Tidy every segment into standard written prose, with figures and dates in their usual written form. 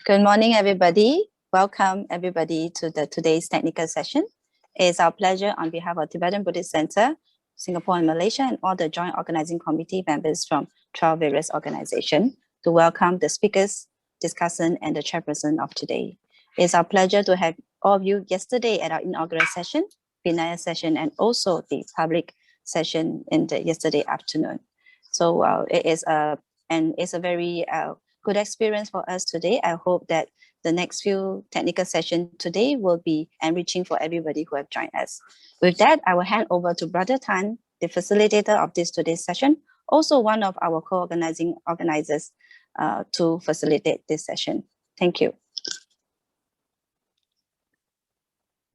Good morning, everybody. Welcome, everybody, to today's technical session. It's our pleasure on behalf of Tibetan Buddhist Center, Singapore and Malaysia, and all the joint organizing committee members from 12 various organizations to welcome the speakers, discussant, and the chairperson of today. It's our pleasure to have all of you yesterday at our inaugural session, Vinaya session, and also the public session in the yesterday afternoon. So it's a very good experience for us today. I hope that the next few technical sessions today will be enriching for everybody who have joined us. With that, I will hand over to Brother Tan, the facilitator of today's session, also one of our organizers to facilitate this session. Thank you.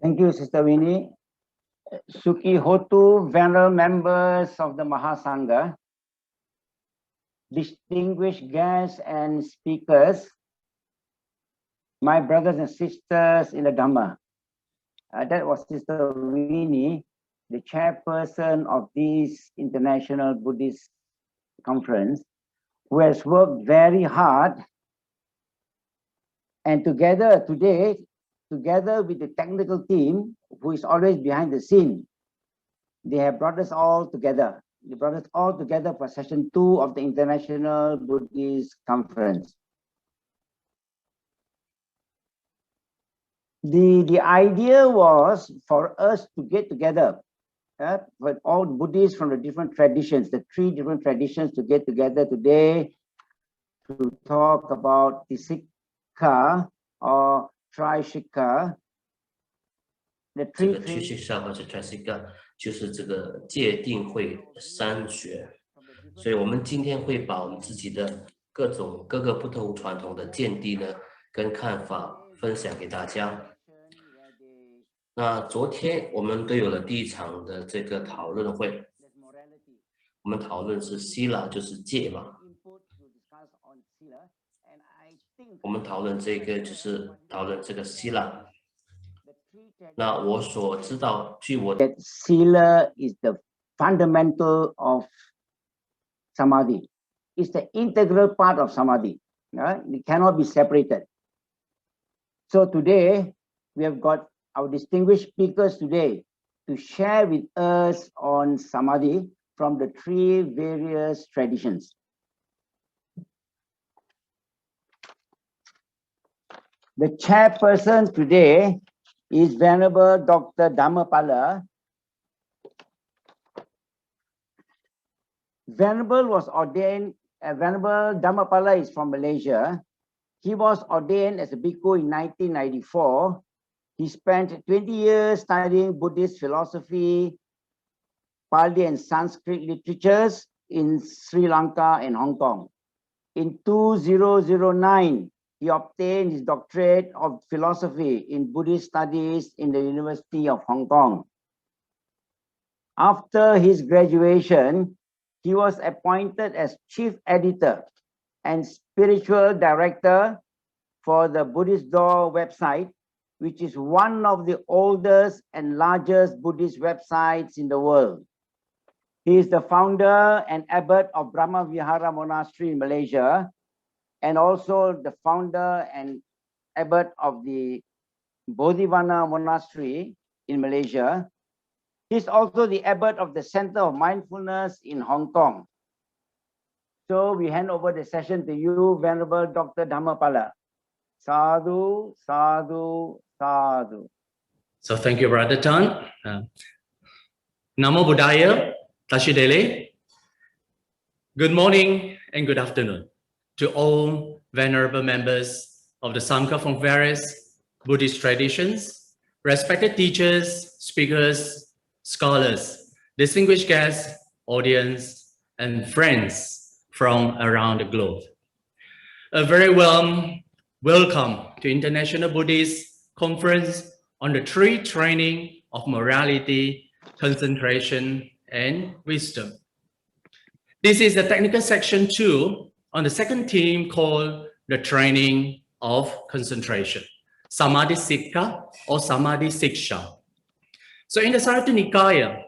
Thank you, Sister Winnie. Suki Hotu, venerable members of the Mahasangha, distinguished guests and speakers, my brothers and sisters in the Dhamma. That was Sister Winnie, the chairperson of this International Buddhist Conference, who has worked very hard. And together today, together with the technical team, who is always behind the scene, they have brought us all together. They brought us all together for session 2 of the International Buddhist Conference. The idea was for us to get together with all Buddhists from the different traditions, the 3 different traditions, to get together today to talk about the Sikkhā or Tri-Sikkhā. The 3 Sikkhā 或者 Tri-Sikkhā 就是这个戒定慧3学，所以我们今天会把我们自己的各个不同传统的见地呢跟看法分享给大家。那昨天我们都有了第1场的这个讨论会，我们讨论是 Sila 就是戒嘛，我们讨论这个就是讨论这个 Sila。那我所知道，据我 that Sila is the fundamental of Samadhi. It's the integral part of Samadhi. It cannot be separated. So today, we have got our distinguished speakers today to share with us on Samadhi from the 3 various traditions. The chairperson today is Venerable Dr. Dhammapala. Venerable was ordained, Venerable Dhammapala is from Malaysia. He was ordained as a bhikkhu in 1994. He spent 20 years studying Buddhist philosophy, Pali and Sanskrit literatures in Sri Lanka and Hong Kong. In 2009, he obtained his doctorate of philosophy in Buddhist studies in the University of Hong Kong. After his graduation, he was appointed as chief editor and spiritual director for the Buddhist Door website, which is one of the oldest and largest Buddhist websites in the world. He is the founder and abbot of Brahma Vihara Monastery in Malaysia, and also the founder and abbot of the Bodhivana Monastery in Malaysia. He's also the abbot of the Center of Mindfulness in Hong Kong. So we hand over the session to you, Venerable Dr. Dhammapala. Sadhu, sadhu, sadhu. So thank you, Brother Tan. Namo Buddhaya, Tashidele. Good morning and good afternoon to all venerable members of the Sangha from various Buddhist traditions, respected teachers, speakers, scholars, distinguished guests, audience, and friends from around the globe. A very warm welcome to International Buddhist Conference on the 3 training of morality, concentration, and wisdom. This is the technical section 2 on the 2nd theme called the training of concentration, Samādhi-sikkhā or Samādhi-sikshā. So in the Sarvata Nikaya,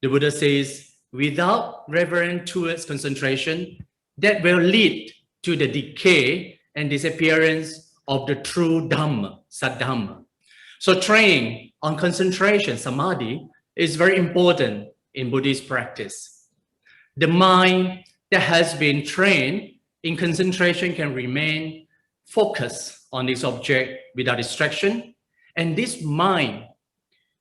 the Buddha says, without reverence towards concentration, that will lead to the decay and disappearance of the true Dhamma, Saddhamma. So training on concentration, Samadhi, is very important in Buddhist practice. The mind that has been trained in concentration can remain focused on this object without distraction. And this mind,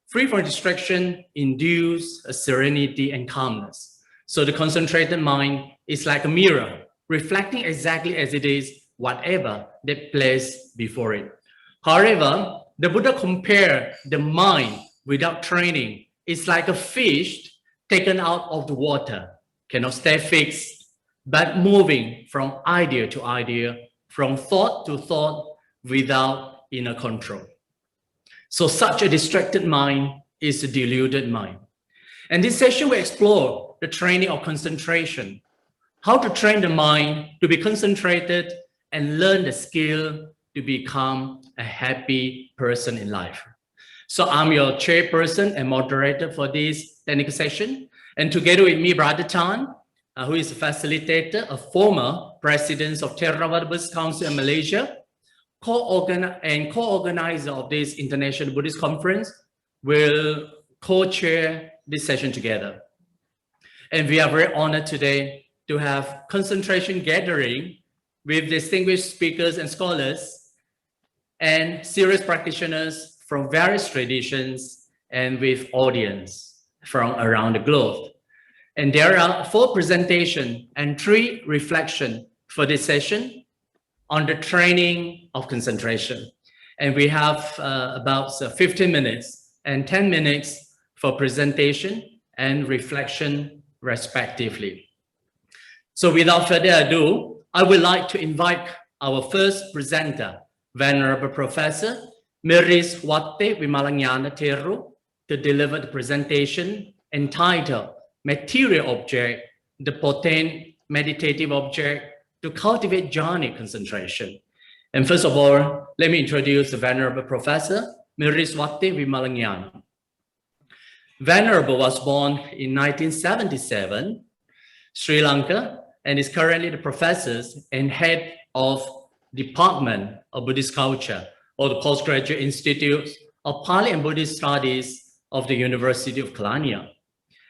free from distraction, induces a serenity and calmness. So the concentrated mind is like a mirror, reflecting exactly as it is, whatever that placed before it. However, the Buddha compared the mind without training. It's like a fish taken out of the water, cannot stay fixed, but moving from idea to idea, from thought to thought without inner control. So such a distracted mind is a deluded mind. And this session will explore the training of concentration, how to train the mind to be concentrated and learn the skill to become a happy person in life. So I'm your chairperson and moderator for this technical session. And together with me, Brother Tan, who is a facilitator, a former president of Theravada Buddhist Council in Malaysia, co-organizer of this International Buddhist Conference, will co-chair this session together. And we are very honored today to have concentration gathering with distinguished speakers and scholars and serious practitioners from various traditions and with audience from around the globe. And there are 4 presentations and 3 reflections for this session on the training of concentration. And we have about 15 minutes and 10 minutes for presentation and reflection respectively. So without further ado, I would like to invite our first presenter, Venerable Professor Miris Wate Vimalanyana Theru, to deliver the presentation entitled Material Object, the Potent Meditative Object to Cultivate Jhanic Concentration. And first of all, let me introduce the Venerable Professor Miris Wate Vimalanyana. Venerable was born in 1977, Sri Lanka, and is currently the professor and head of Department of Buddhist Culture or the Postgraduate Institute of Pali and Buddhist Studies of the University of Kelaniya.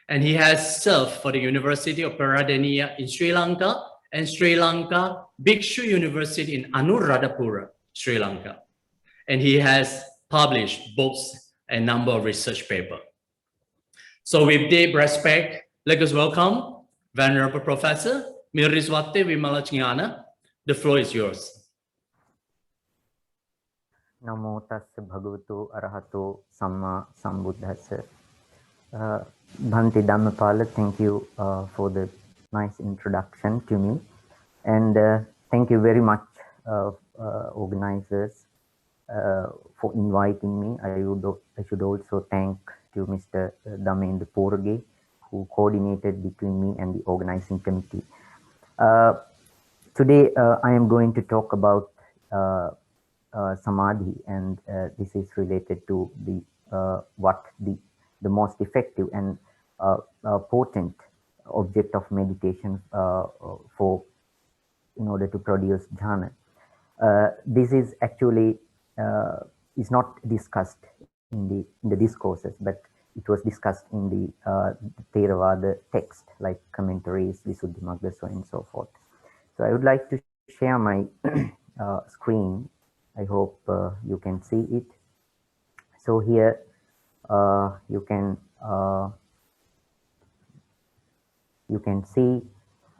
And he has served for the University of Peradeniya in Sri Lanka and Sri Lanka Bhikshu University in Anuradhapura, Sri Lanka. And he has published books and a number of research papers. So with deep respect, let us welcome Venerable Professor Miris Wate Vimalanyana. The floor is yours. Namo tassa bhagavato arahato samma sambuddhassa. Bhante Dhammapala, thank you for the nice introduction to me. And thank you very much, organizers, for inviting me. I should also thank to Mr. Dhamendra Porge, who coordinated between me and the organizing committee. Today, I am going to talk about Samadhi, and this is related to the what the most effective and potent object of meditation in order to produce jhana. This is actually is not discussed in the discourses, but it was discussed in the Theravada text, like commentaries, Visuddhimagga, so and so forth. So I would like to share my screen. I hope you can see it. So here you can see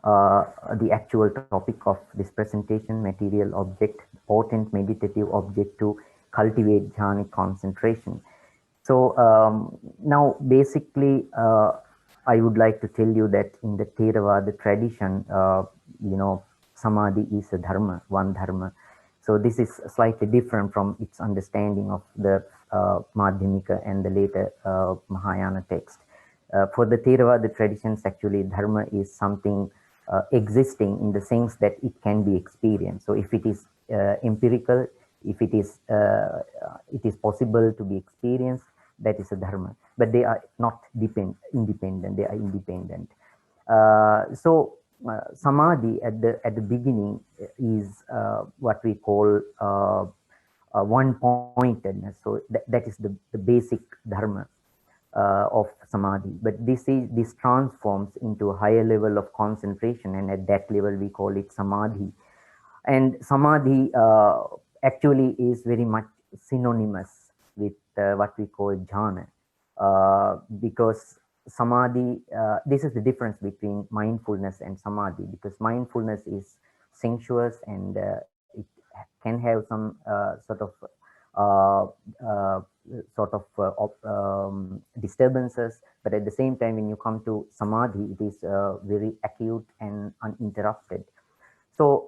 the actual topic of this presentation: material object, potent meditative object to cultivate jhanic concentration. So now basically I would like to tell you that in the Theravada tradition, Samadhi is a dharma, one dharma. So this is slightly different from its understanding of the Madhyamika and the later Mahayana text. For the Theravada traditions, actually dharma is something existing in the sense that it can be experienced. So if it is empirical, if it is possible to be experienced, that is a dharma. But they are not independent, they are independent. So Samadhi at the beginning is what we call one-pointedness. So that is the basic dharma of samadhi. But this transforms into a higher level of concentration, and at that level we call it samadhi. And samadhi actually is very much synonymous with what we call jhana, because samadhi, this is the difference between mindfulness and samadhi, because mindfulness is sensuous and it can have some disturbances, but at the same time when you come to samadhi, it is very acute and uninterrupted. So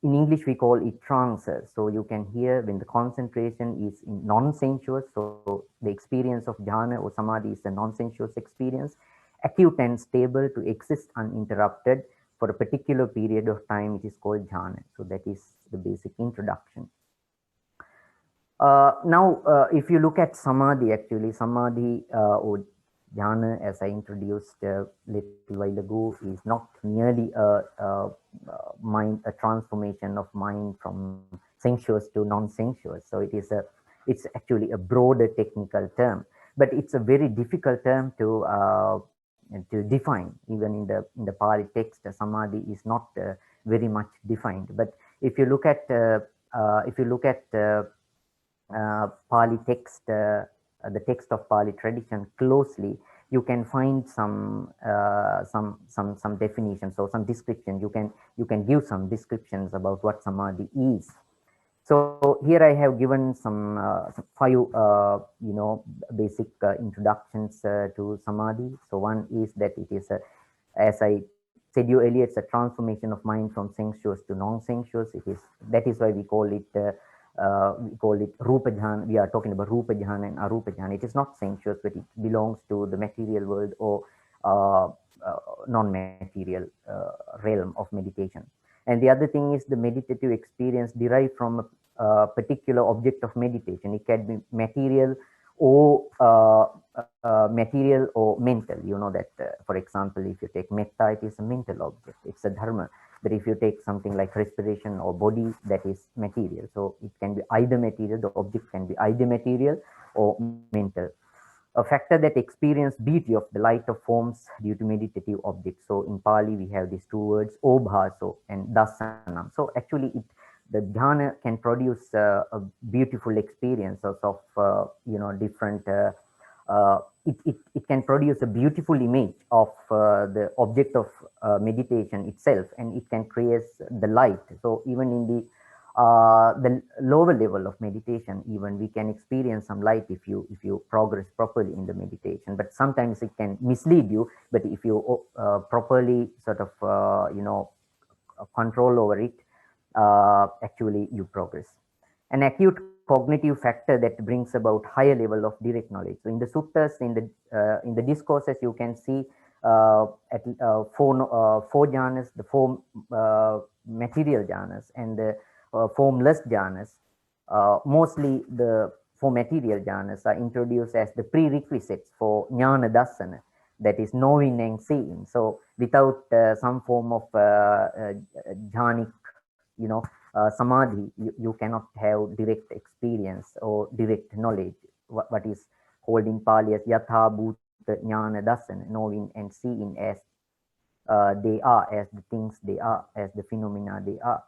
in English we call it trances. So you can hear when the concentration is in non-sensuous, so the experience of jhana or samadhi is a non-sensuous experience, acute and stable to exist uninterrupted for a particular period of time, it is called jhana. So that is the basic introduction. Now, if you look at samadhi, actually samadhi or jhana, as I introduced a little while ago, is not merely a transformation of mind from sensuous to non-sensuous. So it's actually a broader technical term, but it's a very difficult term to define. Even in the Pali text, samadhi is not very much defined. But if you look at Pali text, the text of Pali tradition closely, you can find some definitions or some description. You can give some descriptions about what samadhi is. So here I have given some 5 basic introductions to samadhi. So one is that it is as I said you earlier, it's a transformation of mind from sensuous to non-sensuous. That is why we call it Rupa Jhana. We are talking about Rupa Jhana and Arupa Jhana. It is not sensuous, but it belongs to the material world or non-material realm of meditation. And the other thing is the meditative experience derived from a particular object of meditation. It can be material or mental. You know that, for example, if you take metta, it is a mental object. It's a dharma. But if you take something like respiration or body, that is material. So it can be either material, the object can be either material or mental. A factor that experience beauty of the light of forms due to meditative objects. So in Pali, we have these 2 words, obhaso and dasanam. So actually the dhyana can produce a beautiful experience of different, it can produce a beautiful image of the object of meditation itself, and it can create the light. So even in the lower level of meditation, even we can experience some light if you progress properly in the meditation. But sometimes it can mislead you. But if you properly control over it, actually you progress. An acute cognitive factor that brings about higher level of direct knowledge. So in the suttas, in the discourses, you can see at 4 jhanas, the 4 material jhanas and the formless jhanas. Mostly the 4 material jhanas are introduced as the prerequisites for jnana dasana, that is knowing and seeing. So without some form of jhanic, samadhi, you cannot have direct experience or direct knowledge, what is called in Pali as yatha bhuta jnana dasana, knowing and seeing as they are, as the things they are, as the phenomena they are.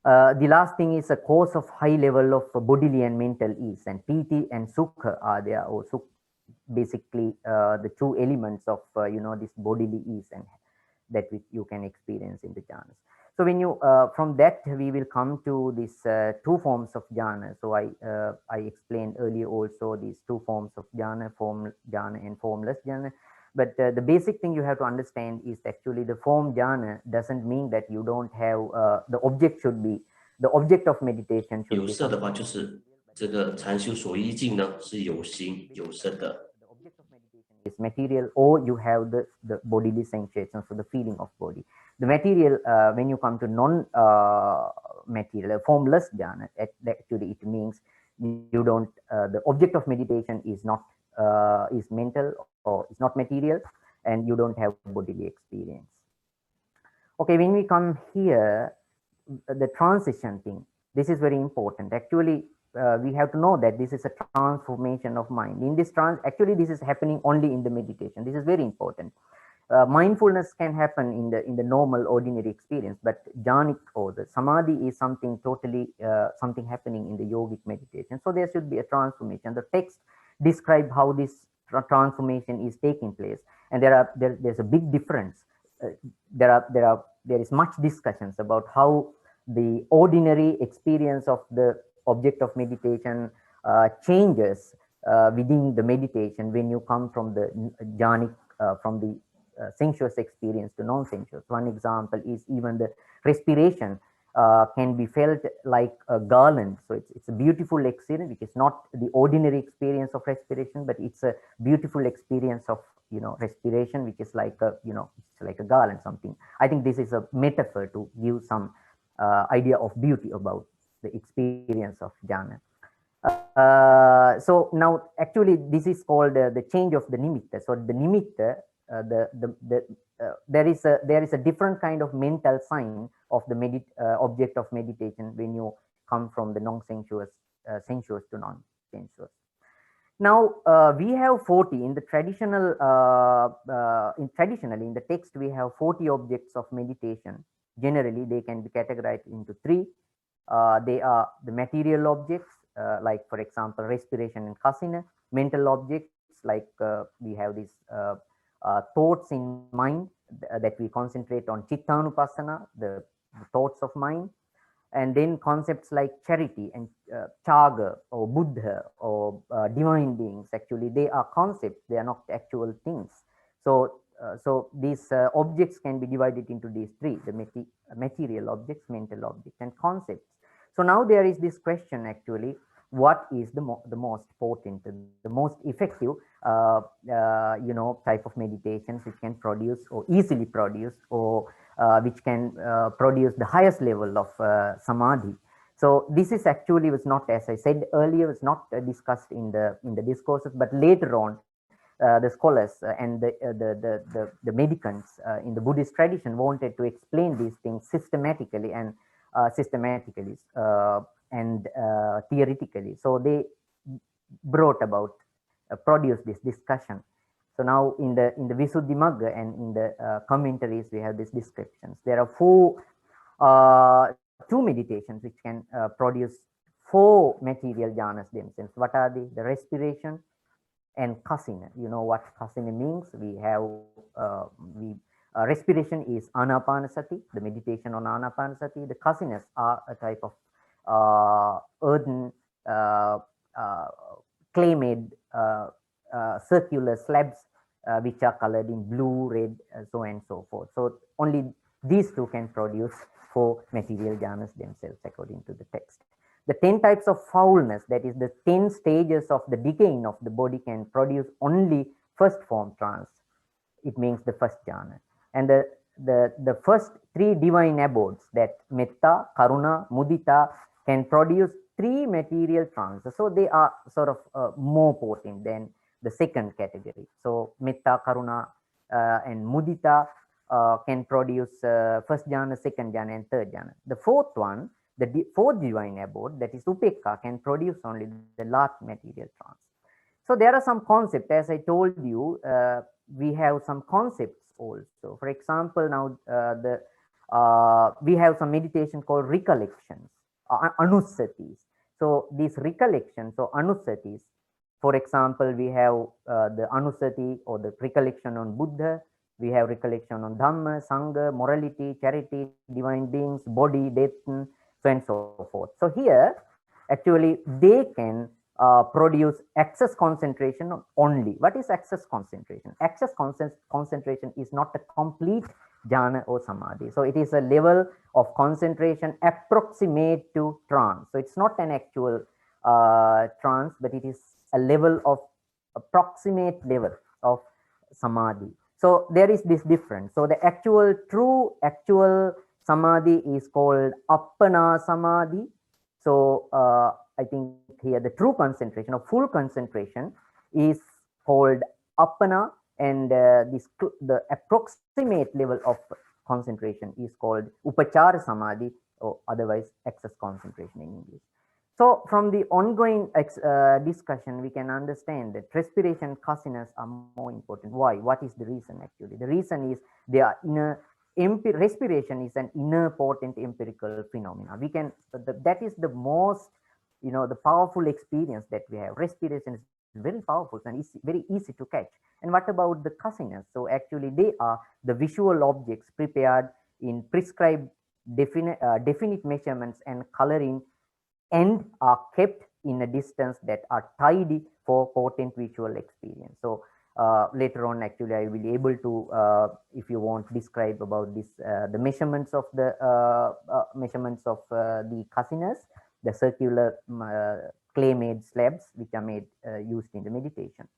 The last thing is a cause of high level of bodily and mental ease, and piti and sukha are there, or basically the 2 elements of this bodily ease and that you can experience in the jhanas. So when you from that we will come to these 2 forms of jhana. So I explained earlier also these 2 forms of jhana, form jhana and formless jhana. But the basic thing you have to understand is actually the form jhana doesn't mean that you don't have the object should be, the object of meditation should be. 有色的话，就是这个禅修所依境呢是有形有色的。 Is material, or you have the bodily sensation, so the feeling of body. The material, when you come to non-material, formless jhana, actually it means you don't, the object of meditation is not, is mental or is not material, and you don't have bodily experience. Okay, when we come here, the transition thing, this is very important. Actually, we have to know that this is a transformation of mind. In this actually, this is happening only in the meditation. This is very important. Mindfulness can happen in the normal ordinary experience, but jhanic or the samadhi is something totally something happening in the yogic meditation. So there should be a transformation. The text describe how this transformation is taking place, and there's a big difference. There is much discussions about how the ordinary experience of the object of meditation changes within the meditation when you come from the jhanic, from the sensuous experience to non-sensuous. One example is even the respiration can be felt like a garland. So it's a beautiful experience, which is not the ordinary experience of respiration, but it's a beautiful experience of, you know, respiration, which is like a, you know, it's like a garland, something. I think this is a metaphor to give some idea of beauty about the experience of jhana. So now actually this is called the change of the nimitta. So the nimitta, there is a different kind of mental sign of the object of meditation when you come from the non-sensuous sensuous to non-sensuous. Now we have 40 in the traditional traditionally in the text we have 40 objects of meditation. Generally they can be categorized into 3. They are the material objects, like for example respiration and kasina. Mental objects like we have these thoughts in mind that we concentrate on chittanupassana, the thoughts of mind. And then concepts like charity and chaga or Buddha or divine beings, actually they are concepts, they are not actual things. So so these objects can be divided into these 3, the material objects, mental objects, and concepts. So now there is this question actually, what is the most potent, the most effective you know, type of meditations which can produce or easily produce or which can produce the highest level of samadhi. So this is actually was not, as I said earlier, was not discussed in the discourses, but later on the scholars and the medicants in the Buddhist tradition wanted to explain these things systematically and theoretically. So they brought about produced this discussion. So now in the Visuddhimagga and in the commentaries we have these descriptions. There are 2 meditations which can produce 4 material jhanas themselves. What are they? The respiration and kasina. You know what kasina means. We have respiration is anapanasati, the meditation on anapanasati. The kasinas are a type of earthen clay-made circular slabs which are colored in blue, red, so on and so forth. So only these 2 can produce 4 material jhanas themselves according to the text. The 10 types of foulness, that is the 10 stages of the decaying of the body, can produce only first form trance. It means the first jhana. And the first 3 divine abodes, that metta, karuna, mudita, can produce 3 material trances. So they are sort of more potent than the second category. So metta, karuna and mudita can produce first jhana, second jhana, and third jhana. The fourth one, the fourth divine abode, that is upekka, can produce only the last material trance. So there are some concepts, as I told you, we have some concepts also. For example, now we have some meditation called recollections, anusatis. So these recollections or anusatis, for example, we have the anusati or the recollection on Buddha, we have recollection on Dhamma, Sangha, morality, charity, divine beings, body, death, so and so forth. So here, actually, they can produce access concentration only. What is access concentration? Access concentration is not a complete jhana or samadhi. So it is a level of concentration approximate to trance. So it's not an actual trance, but it is a level of approximate level of samadhi. So there is this difference. So the true samadhi is called appana samadhi. So I think here the true concentration or full concentration is called appana, and the approximate level of concentration is called Upachara Samadhi, or otherwise excess concentration in English. So from the ongoing discussion, we can understand that respiration and cussiness are more important. Why? What is the reason actually? The reason is they are respiration is an inner potent empirical phenomena. We can, that is the most, the powerful experience that we have. Respiration is very powerful and it's very easy to catch. And what about the cussiness? So actually they are the visual objects prepared in prescribed definite measurements and coloring, and are kept in a distance that are tidy for potent visual experience. So later on, actually, I will be able to, if you want, describe about this, the measurements of the cussiness, the circular clay-made slabs which are made used in the meditation.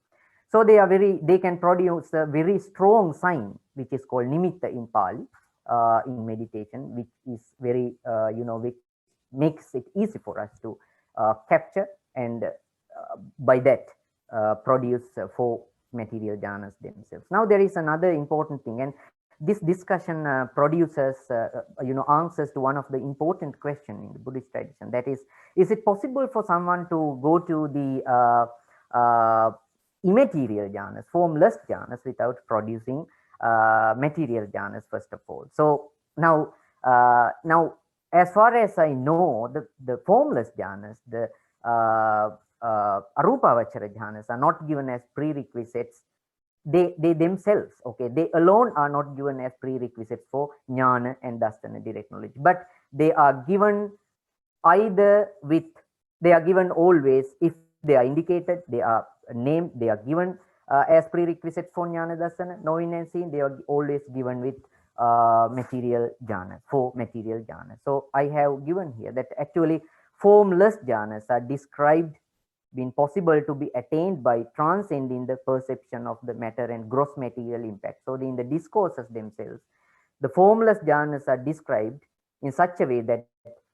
So they can produce a very strong sign which is called nimitta in Pali in meditation, which is very which makes it easy for us to capture and by that produce 4 material jhanas themselves. Now there is another important thing, and this discussion produces answers to one of the important questions in the Buddhist tradition, that is it possible for someone to go to the immaterial jhanas, formless jhanas, without producing material jhanas first of all? So now as far as I know, the formless jhanas, the arupavachara jhanas, are not given as prerequisites. They themselves, okay, they alone are not given as prerequisites for jnana and dasana, direct knowledge, but they are given either with, they are given always, if they are indicated, they are named, they are given as prerequisites for jnana, dasana, knowing and seeing, they are always given with material jhanas, 4 material jhanas. So I have given here that actually formless jhanas are described being possible to be attained by transcending the perception of the matter and gross material impact. So in the discourses themselves, the formless jhanas are described in such a way that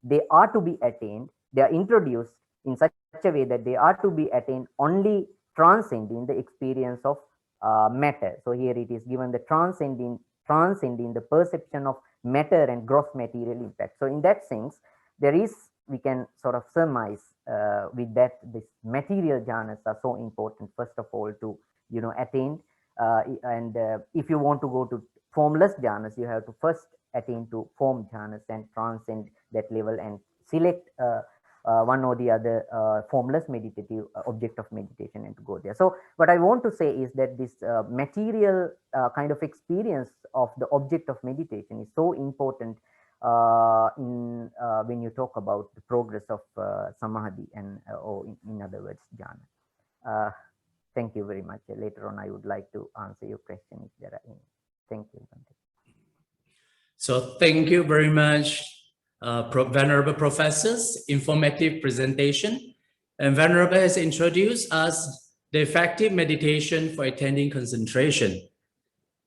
they are to be attained, they are introduced in such a way that they are to be attained only transcending the experience of matter. So here it is given the transcending the perception of matter and gross material impact. So in that sense, there is, we can sort of surmise with that this material jhanas are so important first of all to attain, and if you want to go to formless jhanas, you have to first attain to form jhanas and transcend that level and select one or the other formless meditative object of meditation and to go there. So what I want to say is that this material kind of experience of the object of meditation is so important when you talk about the progress of samadhi and or in other words jhana. Thank you very much. Later on I would like to answer your question if there are any. Thank you. So thank you very much, Venerable Professor's informative presentation. And Venerable has introduced us the effective meditation for attaining concentration.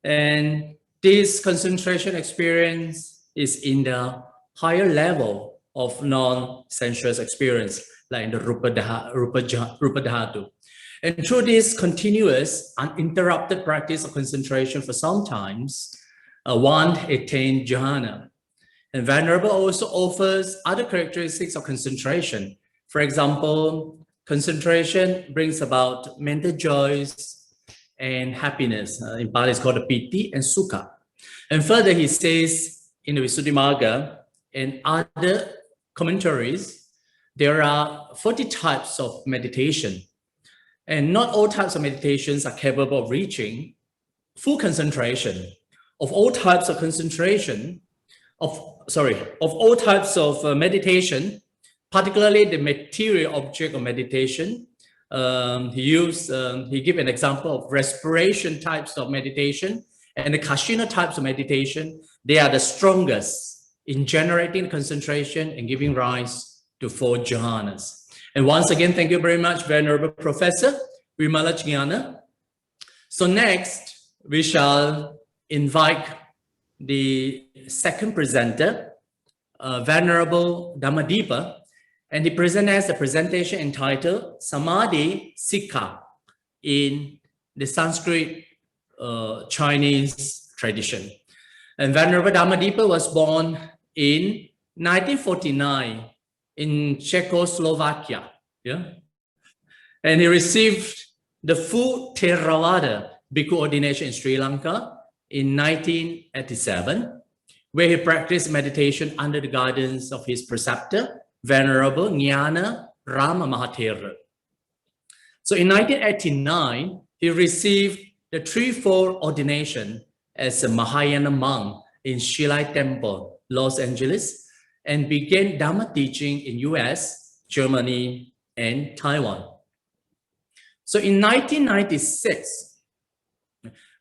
And this concentration experience is in the higher level of non-sensuous experience, like in the Rupa Dhatu. And through this continuous, uninterrupted practice of concentration for some times, one attains jhana. And Venerable also offers other characteristics of concentration. For example, concentration brings about mental joys and happiness. In Pali, it's called piti and sukha. And further, he says in the Visuddhimagga and other commentaries, there are 40 types of meditation. And not all types of meditations are capable of reaching full concentration. Of all types of concentration, of all types of meditation, particularly the material object of meditation, he gave an example of respiration types of meditation and the Kashina types of meditation. They are the strongest in generating concentration and giving rise to 4 jhanas. And once again, thank you very much, Venerable Professor Vimalajnana. So next, we shall invite the second presenter, Venerable Dhammadipa, and he presents a presentation entitled Samādhi-sikkhā in the Sanskrit Chinese tradition. And Venerable Dhammadipā was born in 1949 in Czechoslovakia. Yeah? And he received the full Theravada Bhikkhu ordination in Sri Lanka in 1987, where he practiced meditation under the guidance of his preceptor, Venerable Jnana Rama Mahathera. So in 1989, he received the threefold ordination as a Mahayana monk in Shilai Temple, Los Angeles, and began Dhamma teaching in US, Germany, and Taiwan. So in 1996,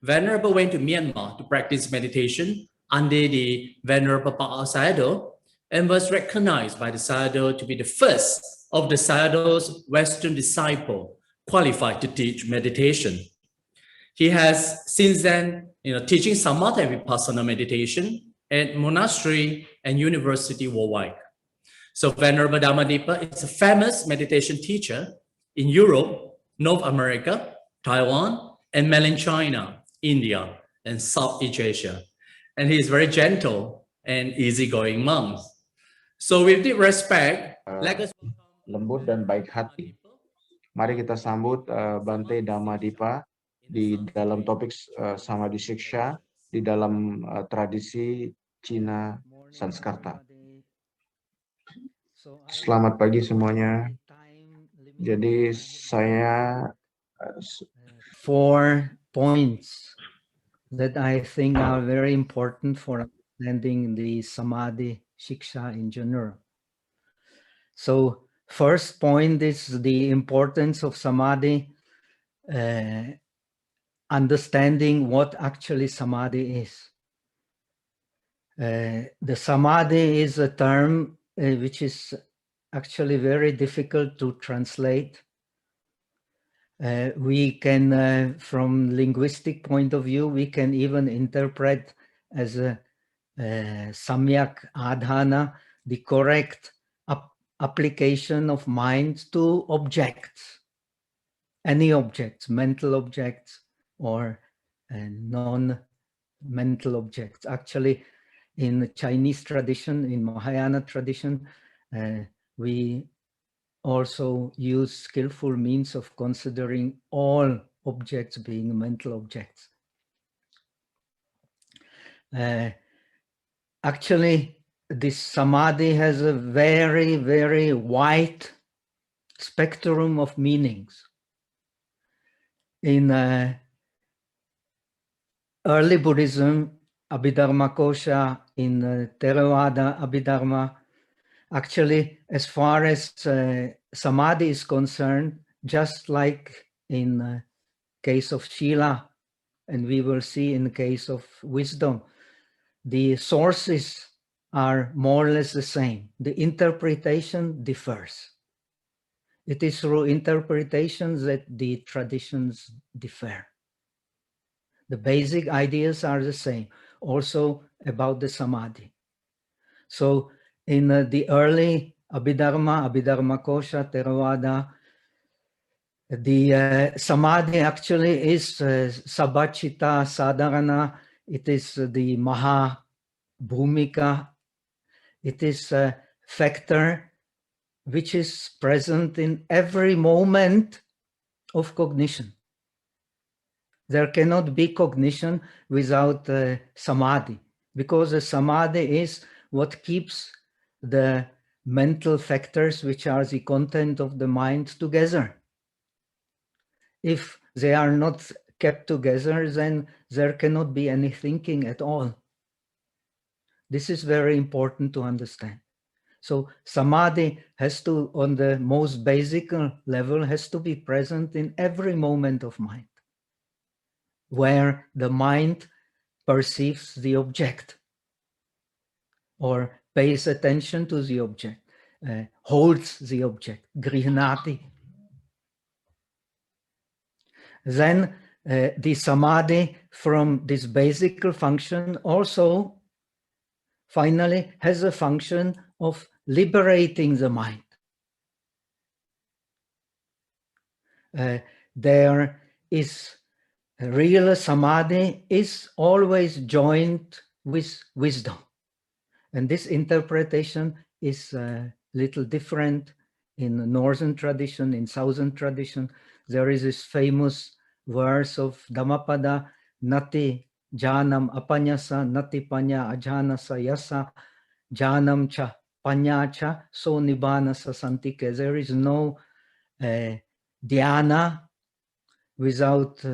Venerable went to Myanmar to practice meditation under the Venerable Pa Sayadaw and was recognized by the Sayadaw to be the first of the Sayadaw's Western disciple qualified to teach meditation. He has since then, teaching Samatha and Vipassana meditation at monastery and university worldwide. So Venerable Dhammadipā is a famous meditation teacher in Europe, North America, Taiwan, and mainland China, India, and Southeast Asia. And he is very gentle and easygoing monk. So with deep respect, let us lembut dan baik hati. Mari kita sambut Bante Dhammadipā di dalam topik Samādhi-sikshā di dalam tradisi Cina Sanskerta. Selamat pagi semuanya. Jadi saya 4 points that I think are very important for understanding the Samādhi-sikshā in general. So first point is the importance of Samadhi, understanding what actually Samadhi is. The Samadhi is a term which is actually very difficult to translate. We can, from linguistic point of view, we can even interpret as a samyak adhana, the correct application of mind to objects, any objects, mental objects or non-mental objects. Actually, in Chinese tradition, in Mahayana tradition, we also use skillful means of considering all objects being mental objects. Actually, this Samadhi has a very, very wide spectrum of meanings. In early Buddhism, Abhidharma Kosha, in Theravada Abhidharma, actually, as far as Samadhi is concerned, just like in case of Shila, and we will see in the case of wisdom, the sources are more or less the same. The interpretation differs. It is through interpretations that the traditions differ. The basic ideas are the same, also about the Samadhi. So in the early Abhidharma, Abhidharma Kosha, Theravada, the Samadhi actually is Sabachita Sadharana. It is the Maha Bhumika. It is a factor which is present in every moment of cognition. There cannot be cognition without Samadhi, because the Samadhi is what keeps the mental factors, which are the content of the mind, together. If they are not kept together, then there cannot be any thinking at all. This is very important to understand. So Samadhi has to, on the most basic level, has to be present in every moment of mind, where the mind perceives the object or pays attention to the object, holds the object, grihnati. Then the Samadhi, from this basic function, also finally has a function of liberating the mind. There is real Samadhi is always joined with wisdom. And this interpretation is a little different in the northern tradition, in southern tradition. There is this famous verse of Dhammapada, Nati Janam Apanyasa, Nati Panya Ajanasa Yasa, Janam Cha Panya Cha, So Nibbanasa Santike. There is no dhyana without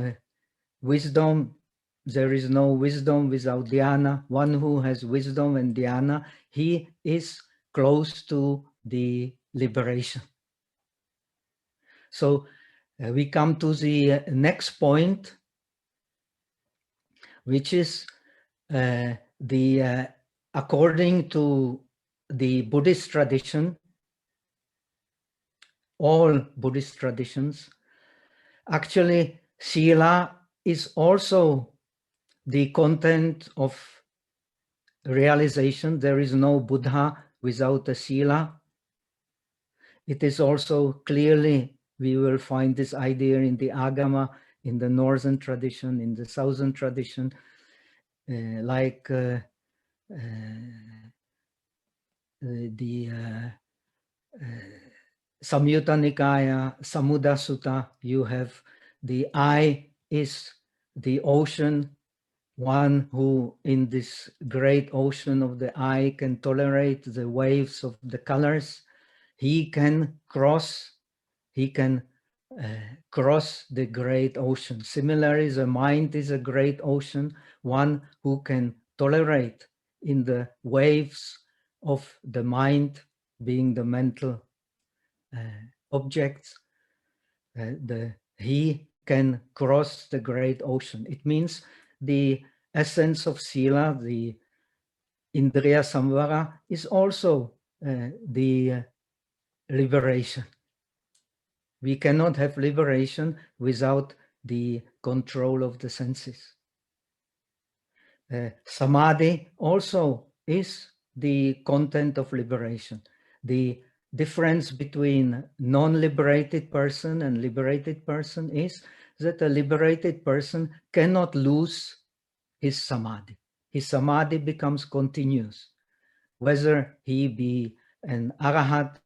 wisdom. There is no wisdom without dhyana. One who has wisdom and dhyana, he is close to the liberation. So we come to the next point, which is according to the Buddhist tradition, all Buddhist traditions, actually sila is also the content of realization. There is no Buddha without a sila. It is also clearly, we will find this idea in the Agama, in the northern tradition, in the southern tradition, like the Samyutta Nikaya, Samudra Sutta. You have the I is the ocean, one who in this great ocean of the I can tolerate the waves of the colors. He can cross the great ocean. Similarly, the mind is a great ocean, one who can tolerate in the waves of the mind, being the mental objects. He can cross the great ocean. It means the essence of sila, the Indriya Samvara, is also the liberation. We cannot have liberation without the control of the senses. Samadhi also is the content of liberation. The difference between non-liberated person and liberated person is that a liberated person cannot lose his samadhi. His samadhi becomes continuous. Whether he be an arahat,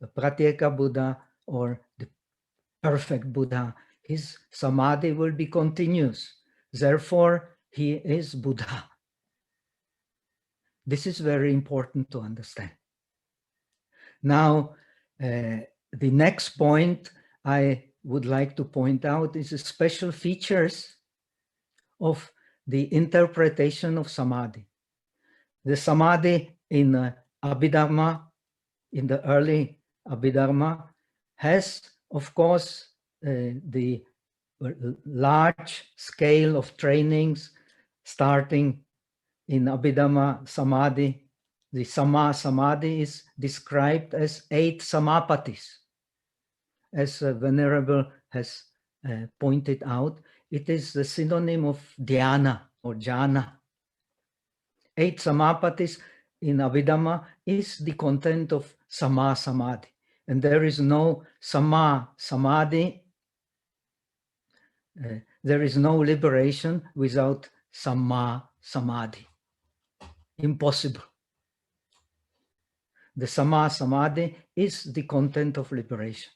a pratyeka Buddha, or the perfect Buddha, his samadhi will be continuous. Therefore, he is Buddha. This is very important to understand. Now, the next point I would like to point out is the special features of the interpretation of samadhi. The samadhi in Abhidharma, in the early Abhidharma, has, of course, the large scale of trainings, starting in Abhidharma Samadhi. The Samadhi is described as 8 samapatis. As Venerable has pointed out, it is the synonym of dhyana or jhana. 8 samapatis in Abhidharma is the content of Samadhi. And there is no Samadhi. There is no liberation without Samadhi. Impossible. The Samadhi is the content of liberation.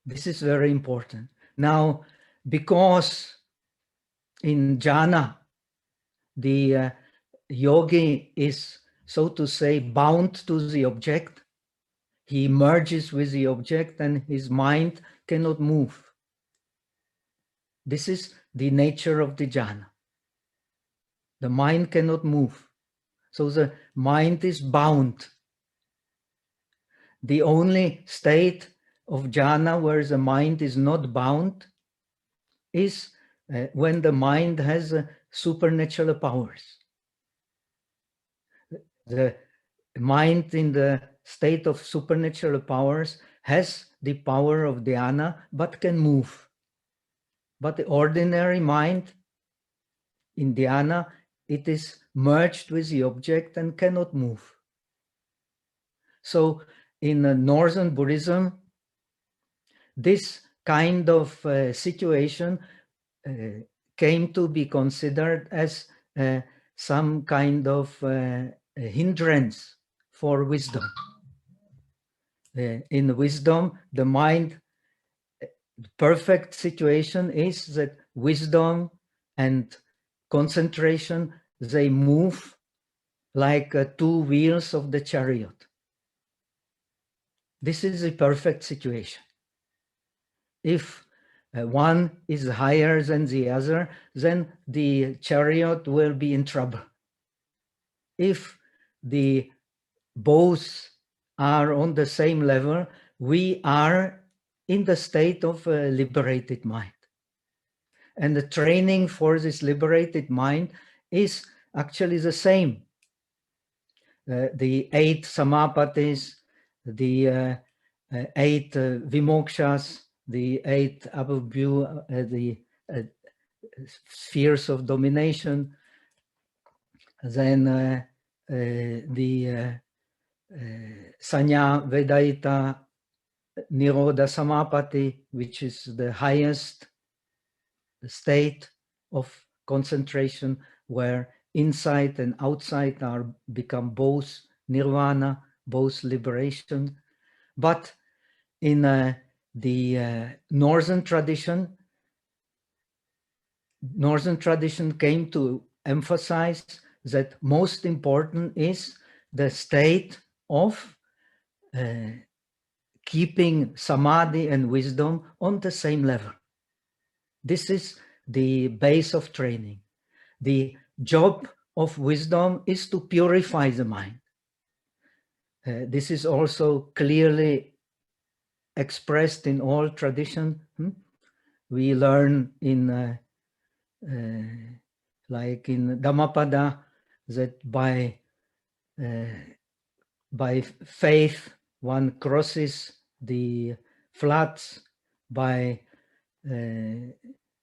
This is very important. Now, because in jhana, the yogi is, so to say, bound to the object. He merges with the object and his mind cannot move. This is the nature of the jhana. The mind cannot move. So the mind is bound. The only state of jhana where the mind is not bound is when the mind has supernatural powers. The mind in the state of supernatural powers has the power of dhyana but can move. But the ordinary mind in dhyana, it is merged with the object and cannot move. So in Northern Buddhism, this kind of situation came to be considered as some kind of hindrance for wisdom. In wisdom, the mind, the perfect situation is that wisdom and concentration, they move like two wheels of the chariot. This is a perfect situation. If one is higher than the other, then the chariot will be in trouble. If the both are on the same level, we are in the state of a liberated mind. And the training for this liberated mind is actually the same. The 8 samapatis, the 8 vimokshas, the 8 above view, the spheres of domination, then the Sanya Vedaita Nirodha Samapati, which is the highest state of concentration where inside and outside are become both nirvana, both liberation. But in the northern tradition came to emphasize that most important is the state of keeping samadhi and wisdom on the same level. This is the base of training. The job of wisdom is to purify the mind. This is also clearly expressed in all tradition. We learn in like in Dhammapada that by faith one crosses the floods, by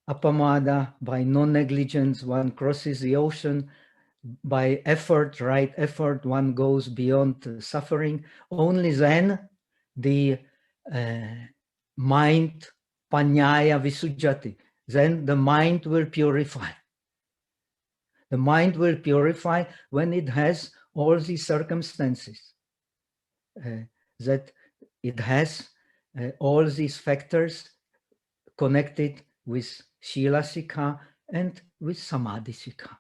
apamada, by non-negligence one crosses the ocean, by effort, right effort, one goes beyond suffering. Only then the mind panyaya visujjati, then the mind will purify. The mind will purify when it has all these circumstances, that it has all these factors connected with Shila-sikkhā and with Samādhi-sikkhā.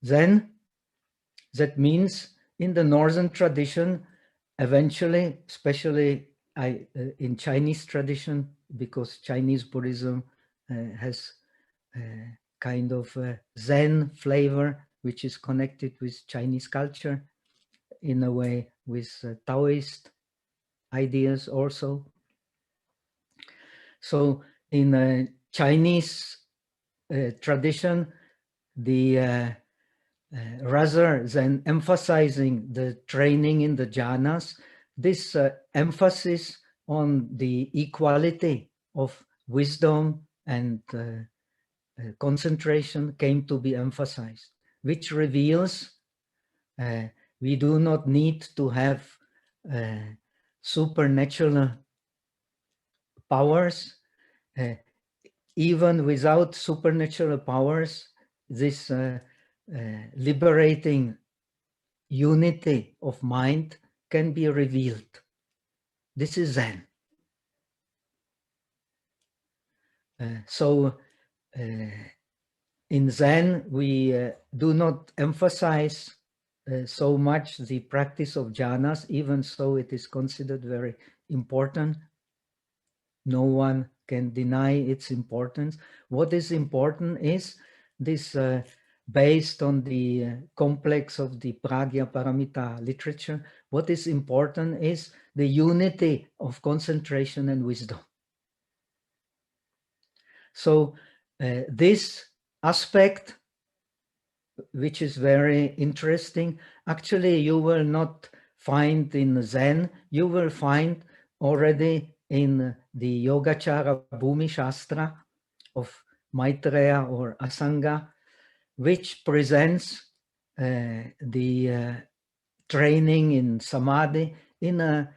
Then that means in the northern tradition, eventually, especially in Chinese tradition, because Chinese Buddhism has kind of Zen flavor, which is connected with Chinese culture, in a way with Taoist ideas also. So in Chinese tradition, the rather than emphasizing the training in the jhanas, this emphasis on the equality of wisdom and concentration came to be emphasized, which reveals we do not need to have supernatural powers. Even without supernatural powers, this liberating unity of mind can be revealed. This is Zen. So in Zen, we do not emphasize so much the practice of jhanas, even so it is considered very important. No one can deny its importance. What is important is this, based on the complex of the Pragya Paramita literature, what is important is the unity of concentration and wisdom. So this aspect, which is very interesting, actually you will not find in Zen, you will find already in the Yogacara Bhumi Shastra of Maitreya or Asanga, which presents the training in Samadhi in a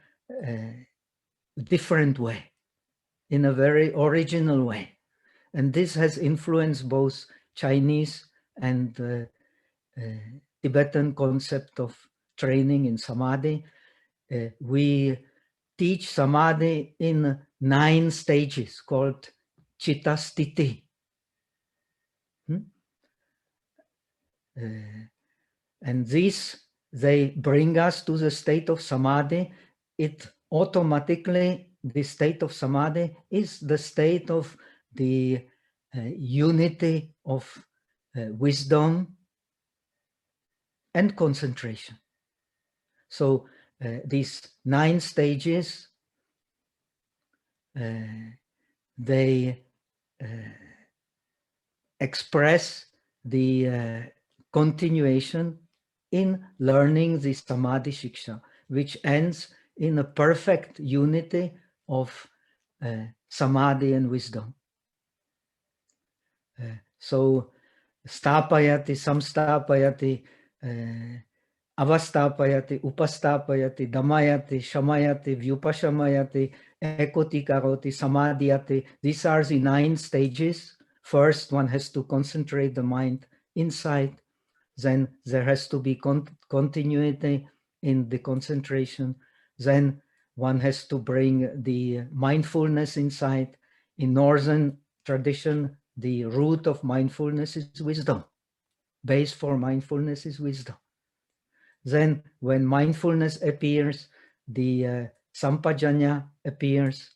different way, in a very original way. And this has influenced both Chinese and Tibetan concept of training in Samadhi. We teach Samadhi in 9 stages called Chitta Sthiti. And these, they bring us to the state of Samadhi. It automatically, the state of Samadhi is the state of the unity of wisdom and concentration. So these 9 stages, they express the continuation in learning the Samādhi-sikkhā, which ends in a perfect unity of Samadhi and wisdom. So Stapayati, Samstapayati, Avastapayati, Upastapayati, Damayati, Shamayati, Vyupashamayati, Ekoti Karoti, Samadhyati. These are the 9 stages. First, one has to concentrate the mind inside. Then there has to be continuity in the concentration. Then one has to bring the mindfulness inside. In Northern tradition, the root of mindfulness is wisdom. Base for mindfulness is wisdom. Then when mindfulness appears, the sampajanya appears,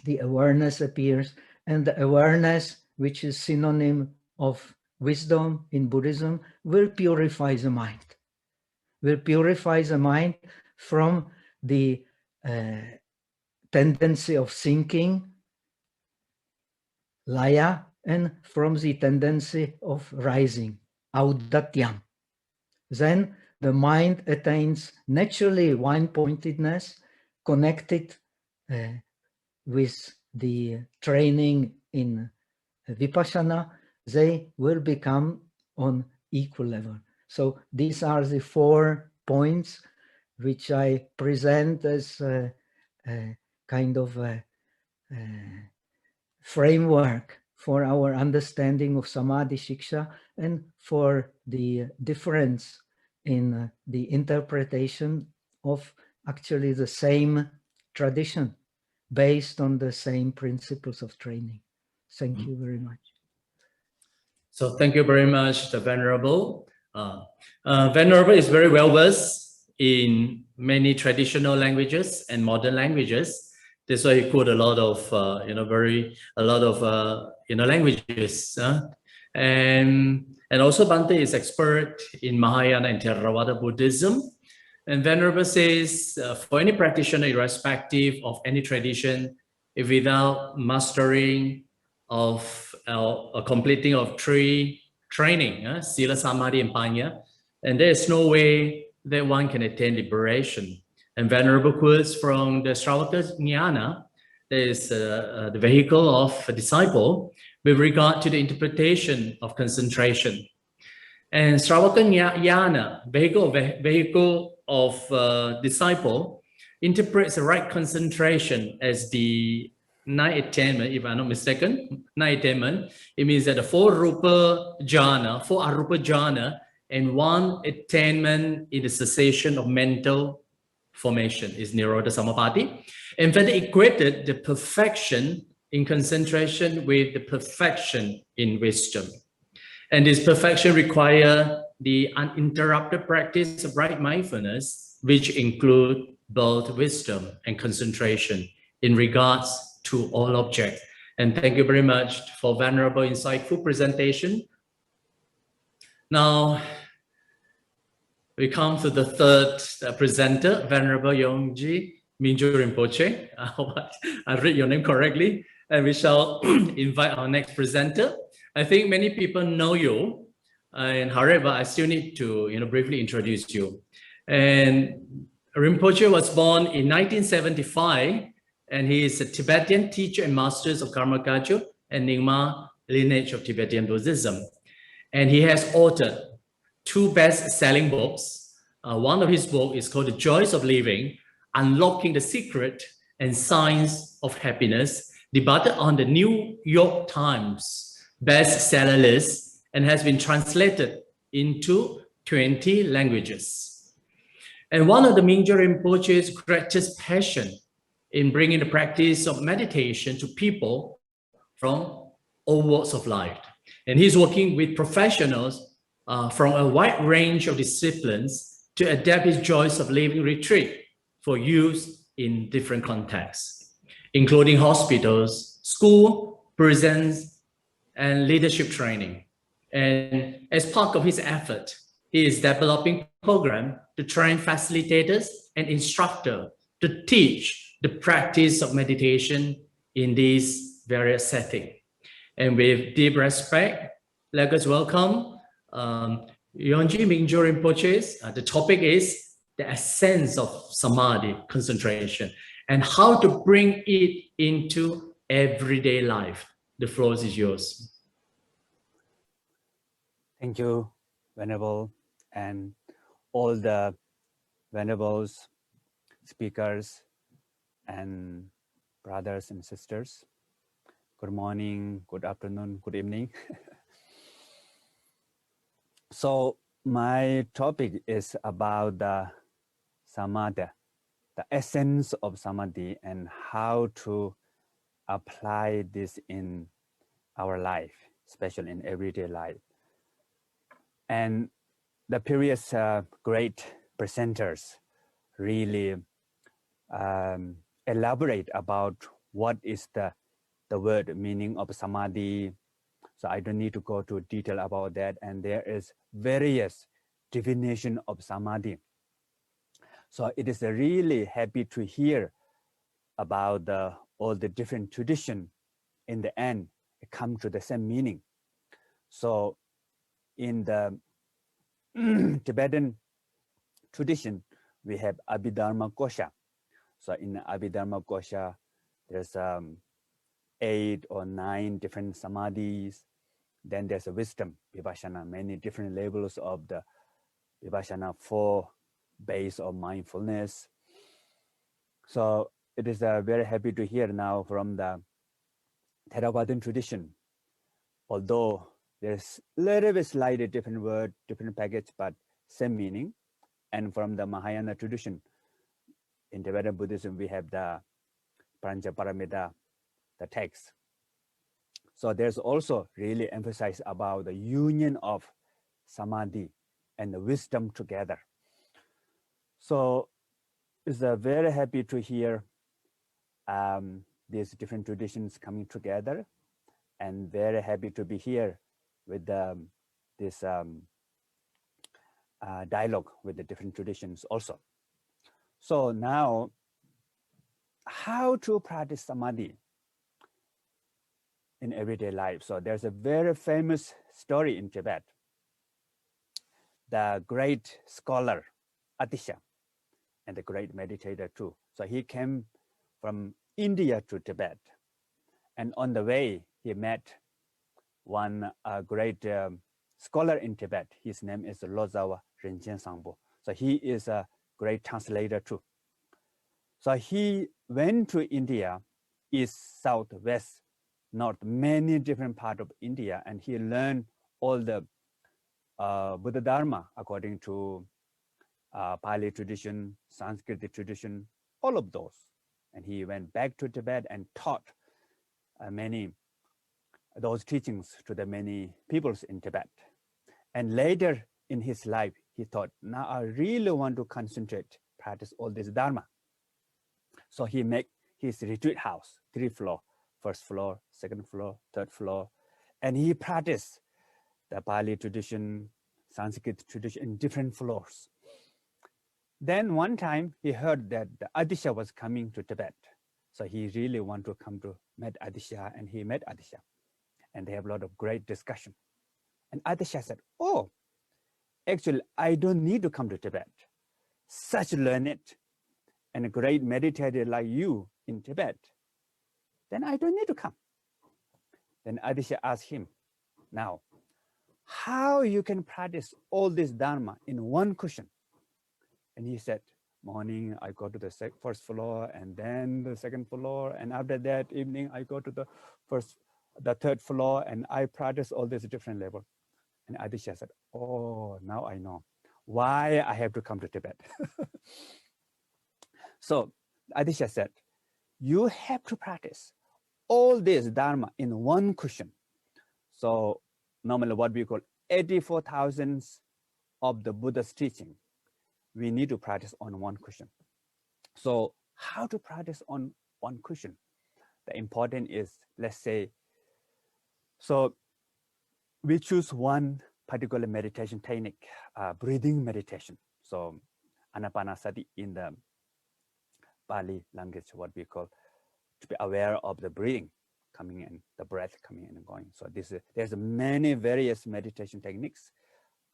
the awareness appears, and the awareness, which is synonym of wisdom in Buddhism, will purify the mind. Will purify the mind from the tendency of thinking, laya, and from the tendency of rising, audatyam. Then the mind attains naturally one-pointedness, connected with the training in vipassana. They will become on equal level. So these are the 4 points which I present as a kind of a framework for our understanding of Samādhi-sikkhā and for the difference in the interpretation of actually the same tradition based on the same principles of training. Thank you very much. So thank you very much, the Venerable. Venerable is very well versed in many traditional languages and modern languages. That's why he quote a lot of languages. And also Bhante is expert in Mahayana and Theravada Buddhism. And Venerable says, for any practitioner, irrespective of any tradition, if without mastering of completing of 3 training, Sila, Samadhi, and Panya, and there is no way that one can attain liberation. And Venerable quotes from the Shravaka Jnana, there is the vehicle of a disciple with regard to the interpretation of concentration. And Shravaka Jnana, vehicle of disciple, interprets the right concentration as the 9 attainment, if I'm not mistaken, 9 attainment. It means that the 4 rupa jhana, 4 arupa jhana, and 1 attainment in the cessation of mental formation is Nirodha Samapatti. And then they equated the perfection in concentration with the perfection in wisdom. And this perfection requires the uninterrupted practice of right mindfulness, which include both wisdom and concentration in regards to all objects. And thank you very much for Venerable insightful presentation. Now, we come to the 3rd presenter, Venerable Yong Minjoo Rinpoche. I hope I read your name correctly. And we shall invite our next presenter. I think many people know you, and however, I still need to briefly introduce you. And Rinpoche was born in 1975, and he is a Tibetan teacher and master of Karma Kagyu and Nyingma lineage of Tibetan Buddhism. And he has authored 2 best-selling books. One of his books is called The Joys of Living, Unlocking the Secret and Science of Happiness. debuted on the New York Times bestseller list and has been translated into 20 languages. And one of the Minjoo Rinpoche's greatest passion in bringing the practice of meditation to people from all walks of life. And he's working with professionals from a wide range of disciplines to adapt his joys of living retreat for use in different contexts, including hospitals, school, prisons, and leadership training. And as part of his effort, he is developing a program to train facilitators and instructors to teach the practice of meditation in these various settings. And with deep respect, let us welcome Yongji Minjoo Rinpoche. The topic is the essence of Samadhi, concentration, and how to bring it into everyday life. The floor is yours. Thank you, Venerable, and all the Venerables, speakers, and brothers and sisters. Good morning, good afternoon, good evening. So my topic is about the Samadhi, the essence of Samadhi, and how to apply this in our life, especially in everyday life. And the previous great presenters really elaborate about what is the word meaning of Samadhi. So I don't need to go to detail about that. And there is various definition of Samadhi. So it is really happy to hear about all the different tradition. In the end, it comes to the same meaning. So in the Tibetan tradition, we have Abhidharma Kosha. So in the Abhidharma Kosha, there's 8 or 9 different samadhis. Then there's a wisdom, vipassana, many different levels of the vipassana, 4 base of mindfulness. So it is very happy to hear now from the Theravadan tradition, although there's a little bit slightly different word, different package, but same meaning. And from the Mahayana tradition, in Tibetan Buddhism, we have the Panchaparamita, the text. So there's also really emphasis about the union of Samadhi and the wisdom together. So it's very happy to hear these different traditions coming together, and very happy to be here with this dialogue with the different traditions also. So now, how to practice Samadhi in everyday life? So there's a very famous story in Tibet. The great scholar Atisha, and the great meditator too. So he came from India to Tibet, and on the way he met one great scholar in Tibet. His name is Lodzawa Rinchen Sangpo. So he is a great translator too. So he went to India, east, south, west, north, many different parts of India, and he learned all the Buddha Dharma according to Pali tradition, Sanskrit tradition, all of those. And he went back to Tibet and taught many those teachings to the many peoples in Tibet. And later in his life, he thought, now I really want to concentrate, practice all this Dharma. So he made his retreat house, 3 floors, 1st floor, 2nd floor, 3rd floor, and he practiced the Pali tradition, Sanskrit tradition in different floors. Then one time he heard that the Adisha was coming to Tibet. So he really wanted to come to meet Adisha, and he met Adisha. And they have a lot of great discussion. And Adisha said, oh, actually, I don't need to come to Tibet. Such learned and a great meditator like you in Tibet, then I don't need to come. Then Adisha asked him, now, how you can practice all this Dharma in one cushion? And he said, morning I go to the first floor, and then the second floor, and after that evening I go to the third floor, and I practice all these different levels. And Aditya said, oh, now I know why I have to come to Tibet. So Aditya said, you have to practice all this Dharma in one cushion. So normally what we call 84,000 of the Buddha's teaching, we need to practice on one cushion. So how to practice on one cushion? The important is, let's say, so we choose one particular meditation technique, breathing meditation. So Anapanasati in the Pali language, what we call to be aware of the breathing coming in, the breath coming in and going. So there's many various meditation techniques,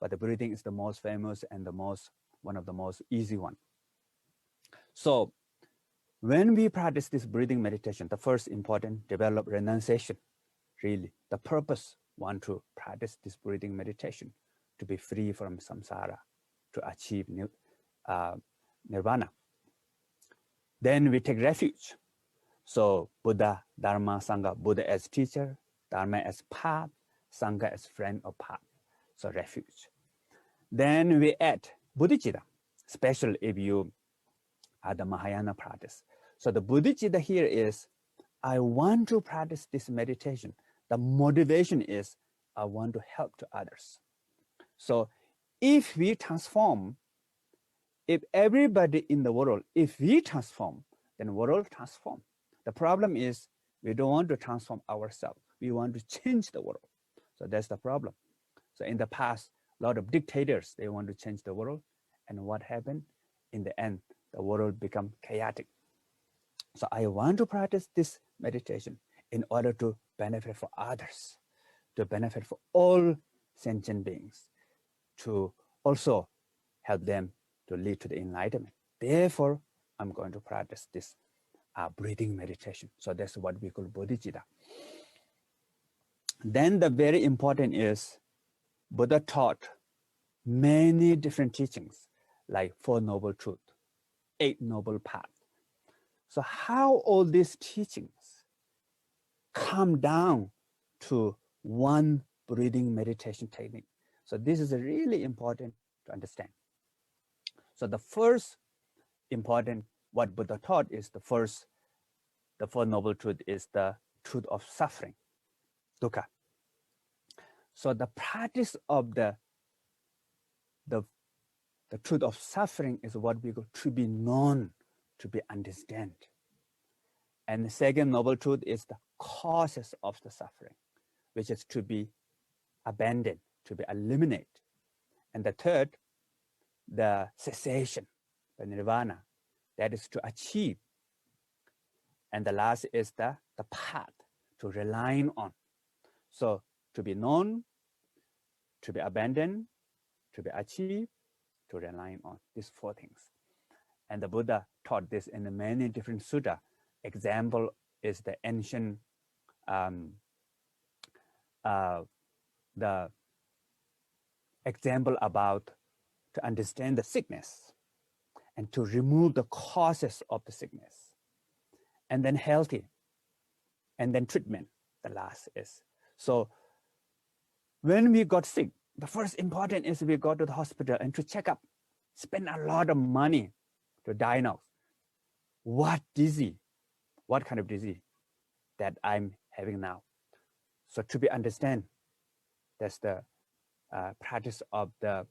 but the breathing is the most famous and one of the most easy one. So when we practice this breathing meditation, the first important, develop renunciation. Really, the purpose, want to practice this breathing meditation to be free from samsara, to achieve nirvana. Then we take refuge. So Buddha, Dharma, Sangha, Buddha as teacher, Dharma as path, Sangha as friend or path. So refuge. Then we add bodhicitta, especially if you are the Mahayana practice. So the bodhicitta here is, I want to practice this meditation. The motivation is, I want to help to others. So if we transform, if everybody in the world, if we transform, then the world transform. The problem is, we don't want to transform ourselves. We want to change the world. So that's the problem. So in the past, a lot of dictators, they want to change the world. And what happened? In the end, the world become chaotic. So I want to practice this meditation in order to benefit for others, to benefit for all sentient beings, to also help them to lead to the enlightenment. Therefore, I'm going to practice this breathing meditation. So that's what we call bodhicitta. Then the very important is, Buddha taught many different teachings, like Four Noble Truths, Eight Noble Paths. So how all these teachings come down to one breathing meditation technique. So this is really important to understand. So the first important, what Buddha taught is the Four Noble Truths is the truth of suffering, dukkha. So the practice of the truth of suffering is what we call to be known, to be understood. And the second noble truth is the causes of the suffering, which is to be abandoned, to be eliminated. And the third, the cessation, the nirvana, that is to achieve. And the last is the path, to rely on. So to be known, to be abandoned, to be achieved, to rely on, these four things. And the Buddha taught this in many different sutta. Example is the ancient, the example about to understand the sickness and to remove the causes of the sickness, and then healthy, and then treatment, the last is. So when we got sick, the first important is we go to the hospital and to check up, spend a lot of money to diagnose what disease, what kind of disease that I'm having now. So to be understand, that's the practice of the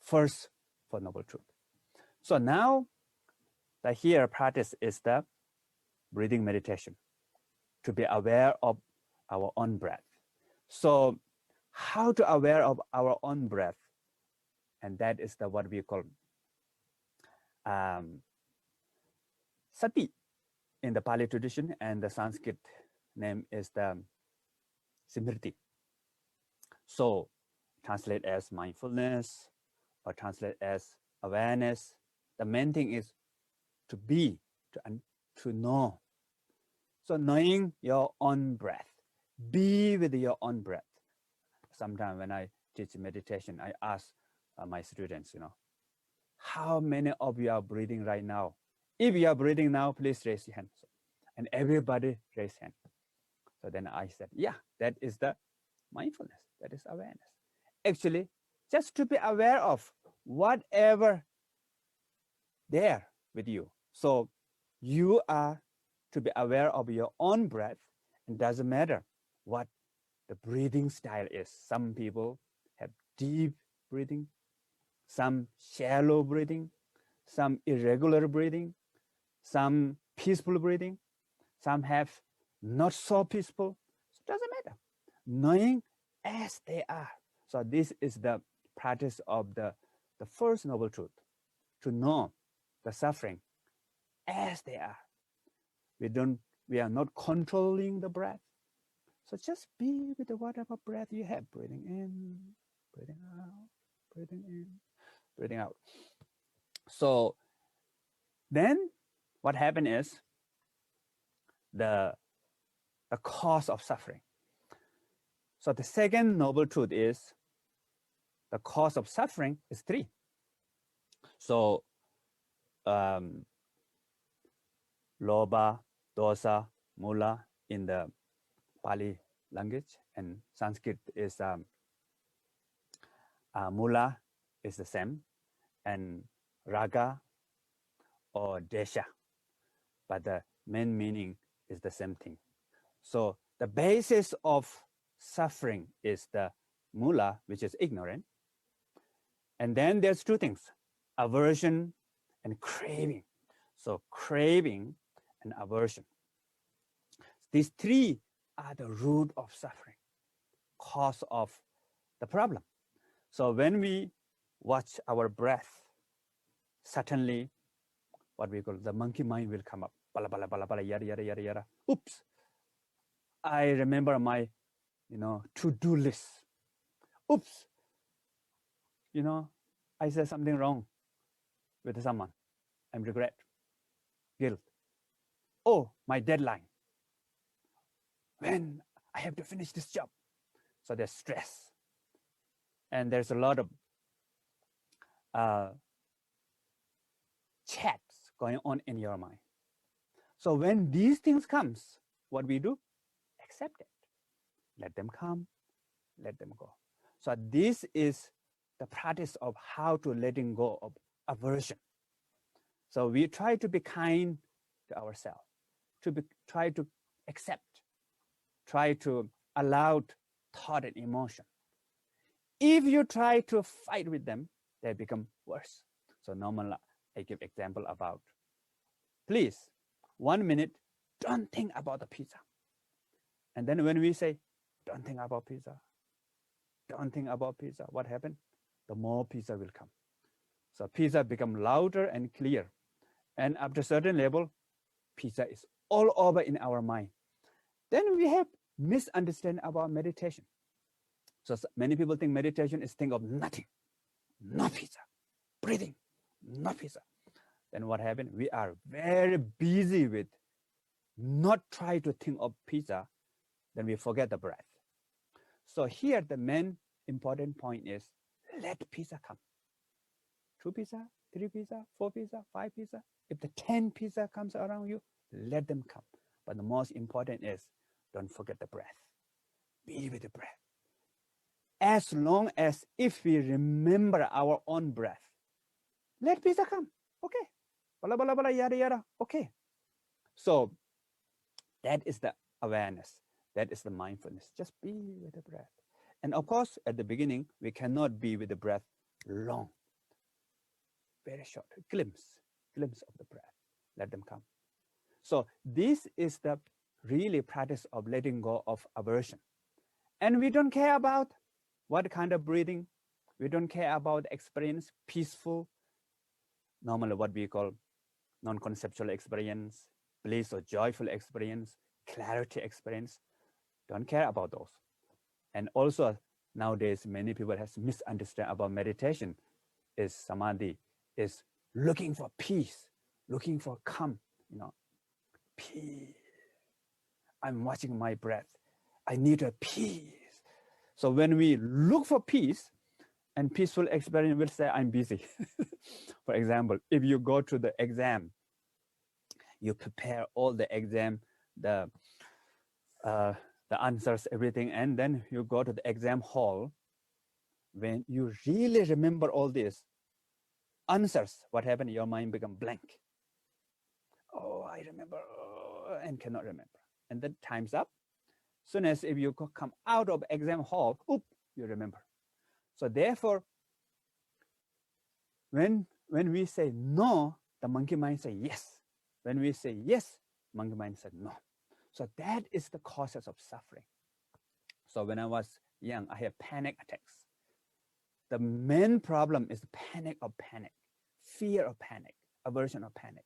first Four Noble Truths. So now the here practice is the breathing meditation, to be aware of our own breath. So how to aware of our own breath? And that is the what we call sati in the Pali tradition, and the Sanskrit name is the smriti. So translate as mindfulness or translate as awareness. The main thing is to be, to know. So knowing your own breath, be with your own breath. Sometimes when I teach meditation, I ask my students, how many of you are breathing right now? If you are breathing now, please raise your hand. And everybody raise hand. So then I said, yeah, that is the mindfulness. That is awareness. Actually, just to be aware of whatever there with you. So you are to be aware of your own breath. It doesn't matter what the breathing style is. Some people have deep breathing, some shallow breathing, some irregular breathing, some peaceful breathing, some have not so peaceful. So it doesn't matter. Knowing as they are. So this is the practice of the first noble truth, to know the suffering as they are. We are not controlling the breath. So just be with whatever breath you have, breathing in, breathing out, breathing in, breathing out. So then what happened is the cause of suffering. So the second noble truth is the cause of suffering is three. So Lobha, Dosa, Mula in the Pali language, and Sanskrit is Mula is the same, and Raga or Desha, but the main meaning is the same thing. So the basis of suffering is the Mula, which is ignorant. And then there's two things, aversion and craving. So craving and aversion. These three are the root of suffering, cause of the problem. So when we watch our breath, certainly what we call the monkey mind will come up. Bala, bala, bala, bala, yada, yada, yada, yada. Oops. I remember my, to-do list. Oops. I said something wrong with someone. I'm regret, guilt. Oh, my deadline. When I have to finish this job. So there's stress. And there's a lot of chats going on in your mind. So when these things comes, what we do? Accept it. Let them come, let them go. So this is the practice of how to letting go of aversion. So we try to be kind to ourselves, try to accept, try to allow thought and emotion. If you try to fight with them, they become worse. So normally I give example about, please, 1 minute, don't think about the pizza. And then when we say, don't think about pizza, don't think about pizza, what happened? The more pizza will come. So pizza become louder and clear. And after a certain level, pizza is all over in our mind. Then we have misunderstanding about meditation. So many people think meditation is think of nothing, no pizza, breathing, no pizza. Then what happened? We are very busy with not try to think of pizza, then we forget the breath. So here the main important point is let pizza come. 2 pizza, 3 pizza, 4 pizza, 5 pizza. If the 10 pizza comes around you, let them come. But the most important is don't forget the breath. Be with the breath. As long as if we remember our own breath, let pizza come. Okay. Bala, bala, bala, yada, yada. Okay. So that is the awareness. That is the mindfulness. Just be with the breath. And of course, at the beginning, we cannot be with the breath long. Very short, glimpse of the breath. Let them come. So this is the really practice of letting go of aversion. And we don't care about what kind of breathing. We don't care about experience, peaceful, normally what we call non-conceptual experience, bliss or joyful experience, clarity experience. Don't care about those. And also nowadays, many people have misunderstood about meditation is samadhi, is looking for peace, looking for calm, peace. I'm watching my breath. I need a peace. So when we look for peace and peaceful experience, we'll say, I'm busy. For example, if you go to the exam, you prepare all the exam, the answers, everything, and then you go to the exam hall. When you really remember all these answers, what happened? Your mind become blank. Oh, I remember, and cannot remember. And then time's up. Soon as if you come out of exam hall, you remember. So therefore, when we say no, the monkey mind say yes. When we say yes, monkey mind said no. So that is the causes of suffering. So when I was young, I had panic attacks. The main problem is the panic of panic, fear of panic, aversion of panic.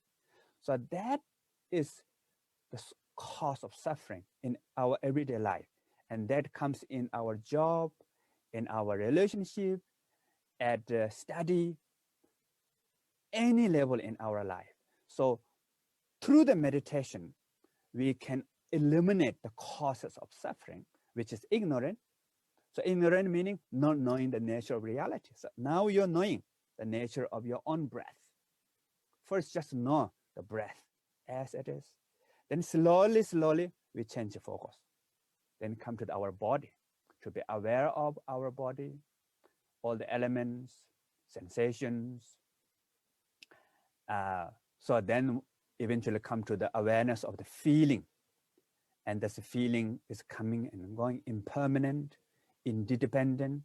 So that is the cause of suffering in our everyday life. And that comes in our job, in our relationship, at study, any level in our life. So through the meditation, we can eliminate the causes of suffering, which is ignorant. So ignorant meaning not knowing the nature of reality. So now you're knowing the nature of your own breath. First, just know the breath as it is. Then slowly, we change the focus. Then come to our body, to be aware of our body, all the elements, sensations. So then eventually come to the awareness of the feeling. And this feeling is coming and going, impermanent, interdependent.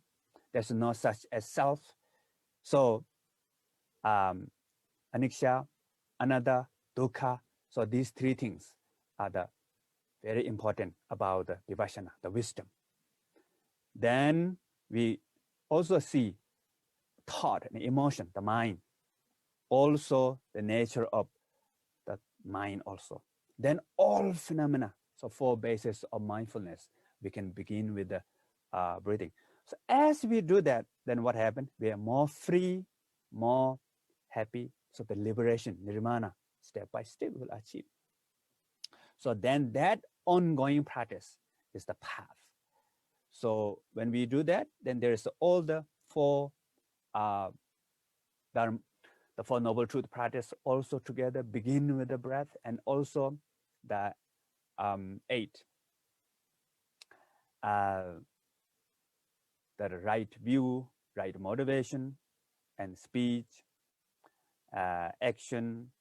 There's no such as self. So anicca, anatta, dukkha. So these three things are the very important about the vipassana, the wisdom. Then we also see thought and emotion, the mind. Also the nature of the mind also. Then all phenomena. So 4 bases of mindfulness. We can begin with the breathing. So as we do that, then what happened? We are more free, more happy. So the liberation, nirvana, step by step will achieve. So then that ongoing practice is the path. So when we do that, then there is all the 4 Dharma, the 4 Noble Truth practice also together, begin with the breath, and also the 8. The right view, right motivation, and speech, action,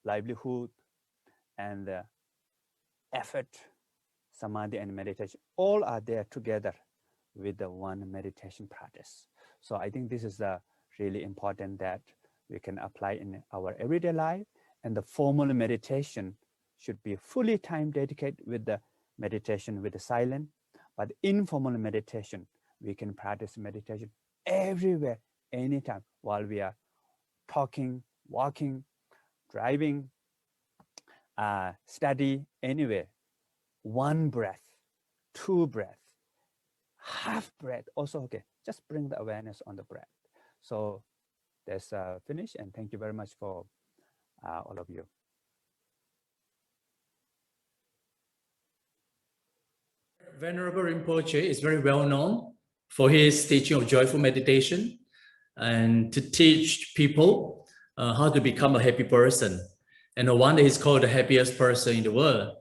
livelihood, and effort, samadhi, and meditation, all are there together with the one meditation practice. So I think this is really important that we can apply in our everyday life, and the formal meditation should be fully time dedicated with the meditation with the silent, but informal meditation, we can practice meditation everywhere, anytime, while we are talking, walking, driving, study, anywhere. 1 breath, 2 breath, half breath, also okay. Just bring the awareness on the breath. So that's finished, and thank you very much for all of you. Venerable Rinpoche is very well known for his teaching of joyful meditation and to teach people how to become a happy person. And no wonder he's called the happiest person in the world.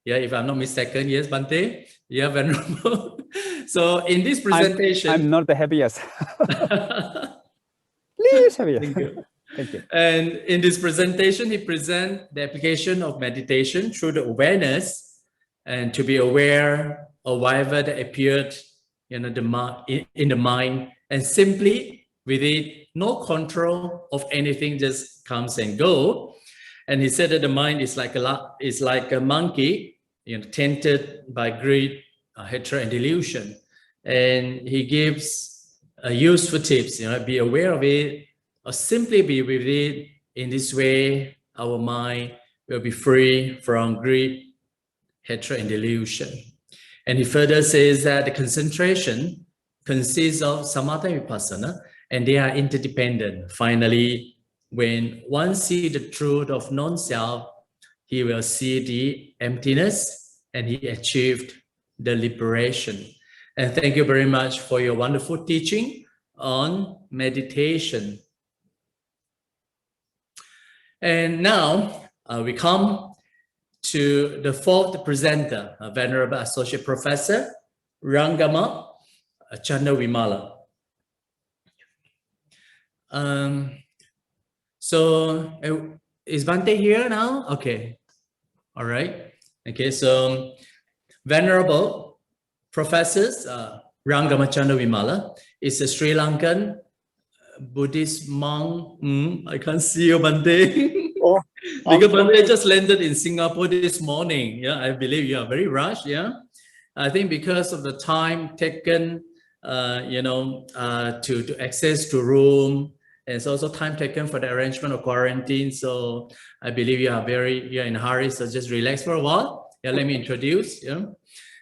Yeah, if I'm not mistaken, yes, Bhante? Yeah, Venerable. So in this presentation... I'm not the happiest. Please, happiest. Thank you. Thank you. And in this presentation, he presents the application of meditation through the awareness and to be aware of whatever that appeared in the mind, and simply with it, no control of anything, just comes and go. And he said that the mind is like a monkey, tainted by greed, hatred, and delusion. And he gives useful tips, be aware of it, or simply be with it. In this way, our mind will be free from greed, hatred, and delusion. And he further says that the concentration consists of samatha and vipassana, and they are interdependent. Finally, when one sees the truth of non-self, he will see the emptiness, and he achieved the liberation. And thank you very much for your wonderful teaching on meditation. And now we come to the fourth presenter, Venerable Associate Professor Rangama Chandawimala. So is Bante here now? Okay. All right. Okay, so Venerable Professors Rangama Chandawimala is a Sri Lankan Buddhist monk. I can't see you, Bante. Oh, because Bante just landed in Singapore this morning. Yeah, I believe you are very rushed. Yeah, I think because of the time taken, to access to room, and it's also time taken for the arrangement of quarantine. So I believe you're in a hurry. So just relax for a while. Yeah, let me introduce. Yeah,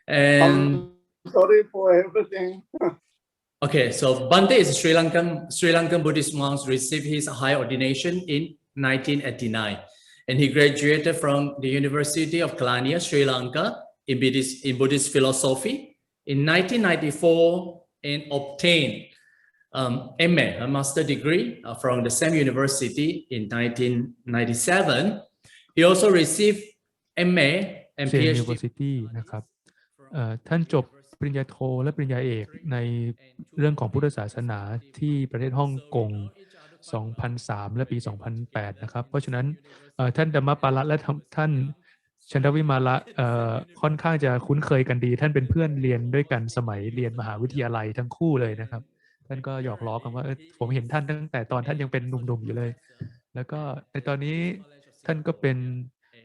and I'm sorry for everything. Okay, so Bante is a Sri Lankan Buddhist monk, received his high ordination in 1989, and he graduated from the University of Kelaniya, Sri Lanka, in Buddhist philosophy in 1994, and obtained MA, a master degree from the same university in 1997. He also received MA and Same PhD University นะครับท่านจบปริญญาโทและปริญญาเอกในเรื่องของพุทธศาสนาที่ประเทศฮ่องกง 2003 และปี 2008 นะครับเพราะฉะนั้นท่านดัมมปาละและท่านชันทวิมาละค่อนข้างจะคุ้นเคยกันดีท่านเป็นเพื่อนเรียนด้วยกันสมัยเรียนมหาวิทยาลัยทั้งคู่เลยนะครับท่านก็หยอกล้อกันว่าผมเห็นท่านตั้งแต่ตอนท่านยังเป็นหนุ่มๆอยู่เลยแล้วก็ในตอนนี้ท่านก็เป็น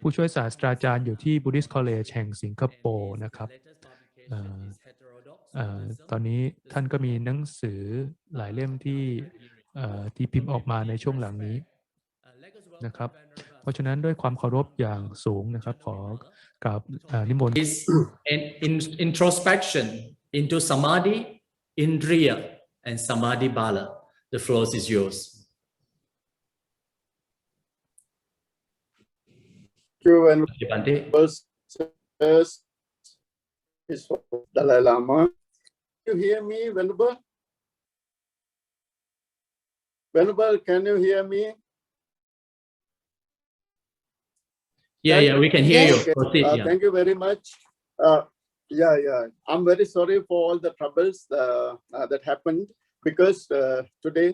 ผู้ช่วยศาสตราจารย์อยู่ที่ Buddhist College แห่งสิงคโปร์นะครับตอนนี้ท่านก็มีหนังสือหลายเล่มที่พิมพ์ออกมาในช่วงหลังนี้นะครับเพราะฉะนั้นด้วยความเคารพอย่างสูงนะครับขอกราบนิมนต์ introspection into Samadhi, Indriya, and Samadhi Bala. The floor is yours. Is Dalai Lama. Can you hear me, Venerable? Venerable, can you hear me? Yeah, we can hear you. Proceed, Thank you very much. I'm very sorry for all the troubles that happened because today,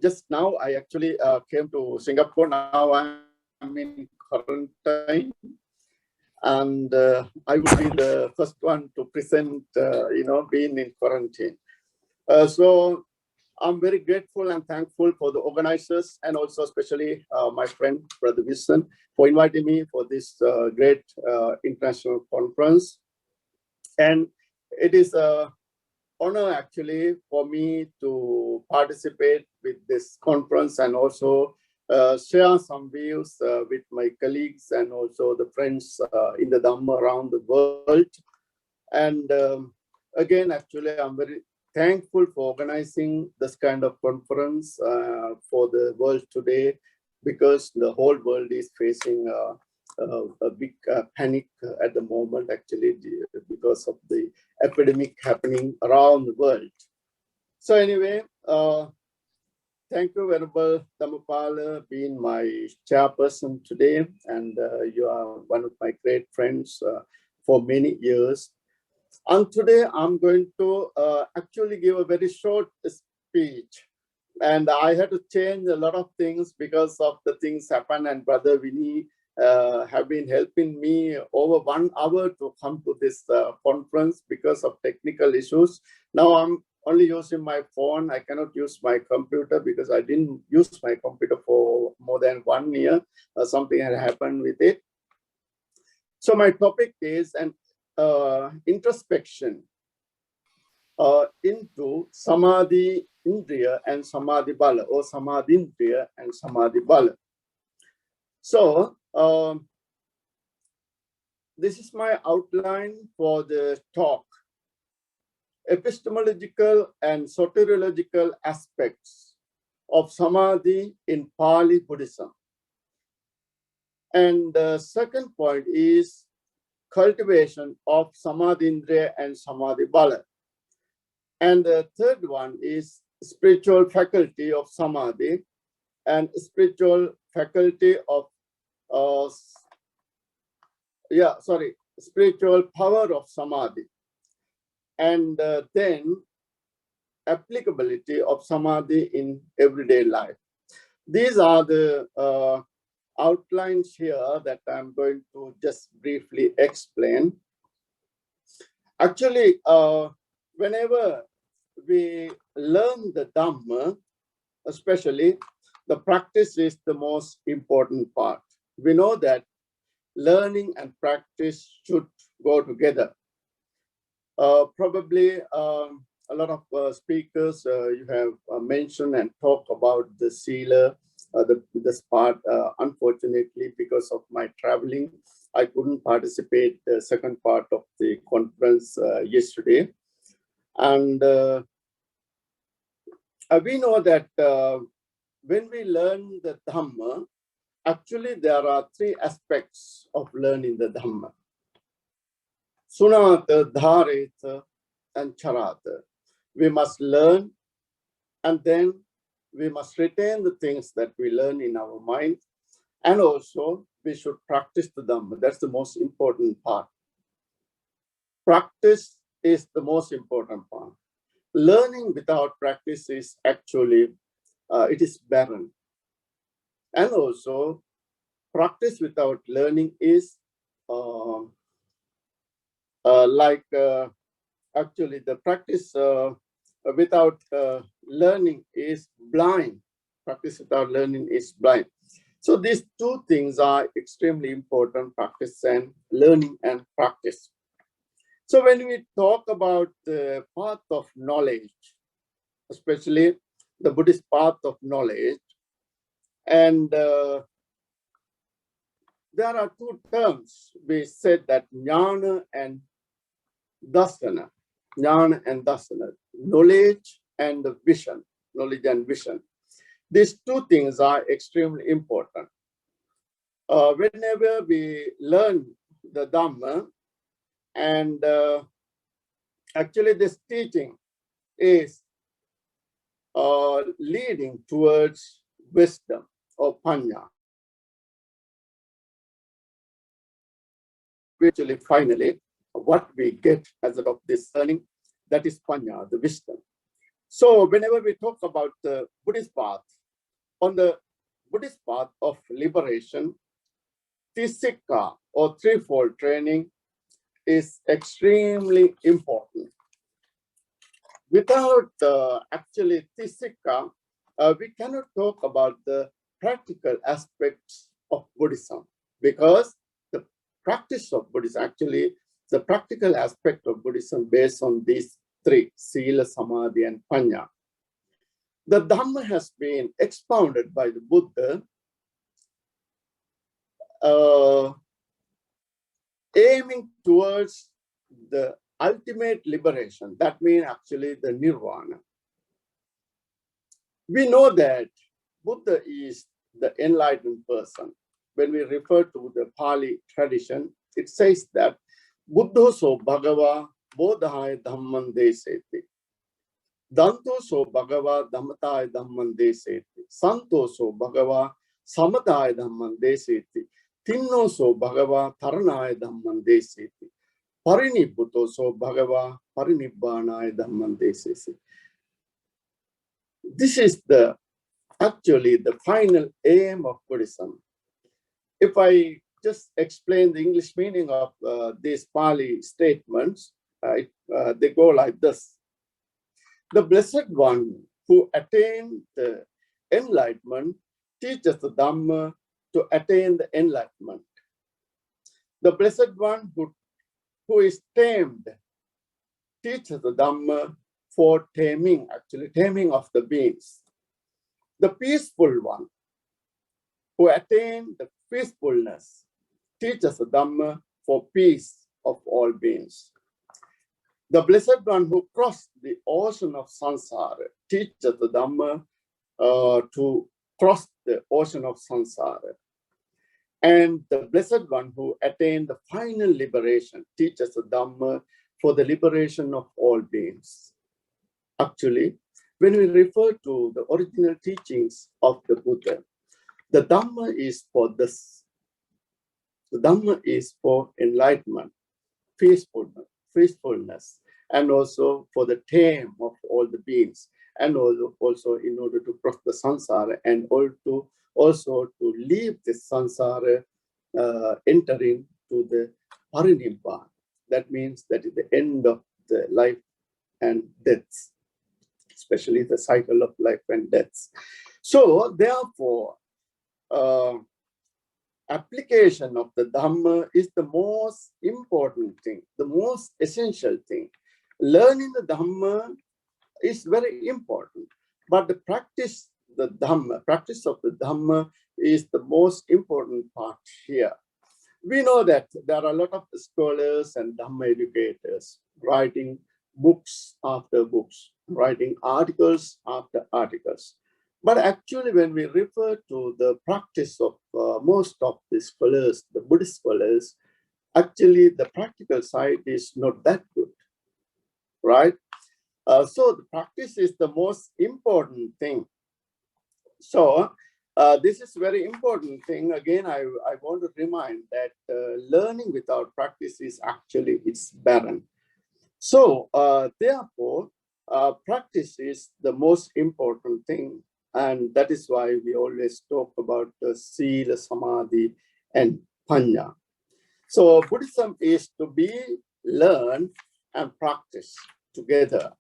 just now, I actually came to Singapore. Now I'm in quarantine. And I will be the first one to present, being in quarantine. So I'm very grateful and thankful for the organizers and also especially my friend, Brother Wilson, for inviting me for this great international conference. And it is an honor actually for me to participate with this conference and also share some views with my colleagues and also the friends in the Dhamma around the world. And again, actually, I'm very thankful for organizing this kind of conference for the world today, because the whole world is facing a big panic at the moment, actually, because of the epidemic happening around the world. So anyway, thank you, Venerable Dhammapala, being my chairperson today, and you are one of my great friends for many years. And today I'm going to actually give a very short speech, and I had to change a lot of things because of the things happen, and Brother Vinny have been helping me over 1 hour to come to this conference because of technical issues. Now I'm only using my phone. I cannot use my computer because I didn't use my computer for more than 1 year. Something had happened with it. So my topic is an introspection into Samadhi Indriya and Samadhi Bala, or Samadhi Indriya and Samadhi Bala. So this is my outline for the talk. Epistemological and soteriological aspects of Samadhi in Pali Buddhism. And the second point is cultivation of Samadhi-Indriya and Samadhi Bala. And the third one is spiritual faculty of Samadhi. and spiritual faculty of spiritual power of Samadhi, and then applicability of Samadhi in everyday life. These are the outlines here that I'm going to just briefly explain. Actually, whenever we learn the Dhamma, especially, the practice is the most important part. We know that learning and practice should go together. Probably a lot of speakers you have mentioned and talked about the Sila, this part. Unfortunately, because of my traveling, I couldn't participate the second part of the conference yesterday. And we know that when we learn the Dhamma, actually there are three aspects of learning the Dhamma. Sunata, Dhareta, and Charata. We must learn, and then we must retain the things that we learn in our mind, and also we should practice the Dhamma. That's the most important part. Practice is the most important part. Learning without practice is actually, it is barren. And also, practice without learning is actually the practice without learning is blind. Practice without learning is blind. So these two things are extremely important, practice and learning and practice. So when we talk about the path of knowledge, especially the Buddhist path of knowledge, and there are two terms. We said that jnana and dasana. Jnana and dasana, knowledge and the vision, knowledge and vision. These two things are extremely important. Whenever we learn the Dhamma, and actually this teaching is leading towards wisdom or panya. Actually, finally, what we get as of this learning, that is panya, the wisdom. So whenever we talk about the Buddhist path, on the Buddhist path of liberation, Sikkhā or threefold training is extremely important. Without actually Sikkhā, we cannot talk about the practical aspects of Buddhism, because the practice of Buddhism, actually the practical aspect of Buddhism based on these three, Sila, Samadhi, and Panya. The Dhamma has been expounded by the Buddha aiming towards the ultimate liberation. That means actually the nirvana. We know that Buddha is the enlightened person. When we refer to the Pali tradition, it says that Buddho so Bhagava Bodhaya Dhamman Deseti. Danto so Bhagava Dhammataya Dhamman Deseti. Santo so Bhagava Samadhaya Dhamman Deseti. Tinno so Bhagava Taranaya Dhamman Deseti. Parinibbuto so Bhagava Parinibbanaya Dhamman Deseti. This is the actually the final aim of Buddhism. If I just explain the English meaning of these Pali statements, they go like this. The Blessed One who attained the enlightenment teaches the Dhamma to attain the enlightenment. The Blessed One who is tamed teaches the Dhamma for taming, actually taming of the beings. The Peaceful One who attained the peacefulness teaches the Dhamma for peace of all beings. The Blessed One who crossed the ocean of samsara teaches the Dhamma to cross the ocean of samsara. And the Blessed One who attained the final liberation teaches the Dhamma for the liberation of all beings. Actually, when we refer to the original teachings of the Buddha, the Dhamma is for this. The Dhamma is for enlightenment, peacefulness, and also for the tame of all the beings, and also in order to cross the samsara, and also to leave the samsara, entering to the parinirvana. That means that is the end of the life and deaths, especially the cycle of life and deaths. So therefore, application of the Dhamma is the most important thing, the most essential thing. Learning the Dhamma is very important, but the practice of the Dhamma is the most important part here. We know that there are a lot of scholars and Dhamma educators writing books after books, writing articles after articles. But actually, when we refer to the practice of most of the scholars, the Buddhist scholars, actually the practical side is not that good, right? So the practice is the most important thing. So this is very important thing. Again, I want to remind that learning without practice is actually, it's barren. So therefore, practice is the most important thing. And that is why we always talk about Sila, Samadhi, and Panya. So Buddhism is to be learned and practiced together.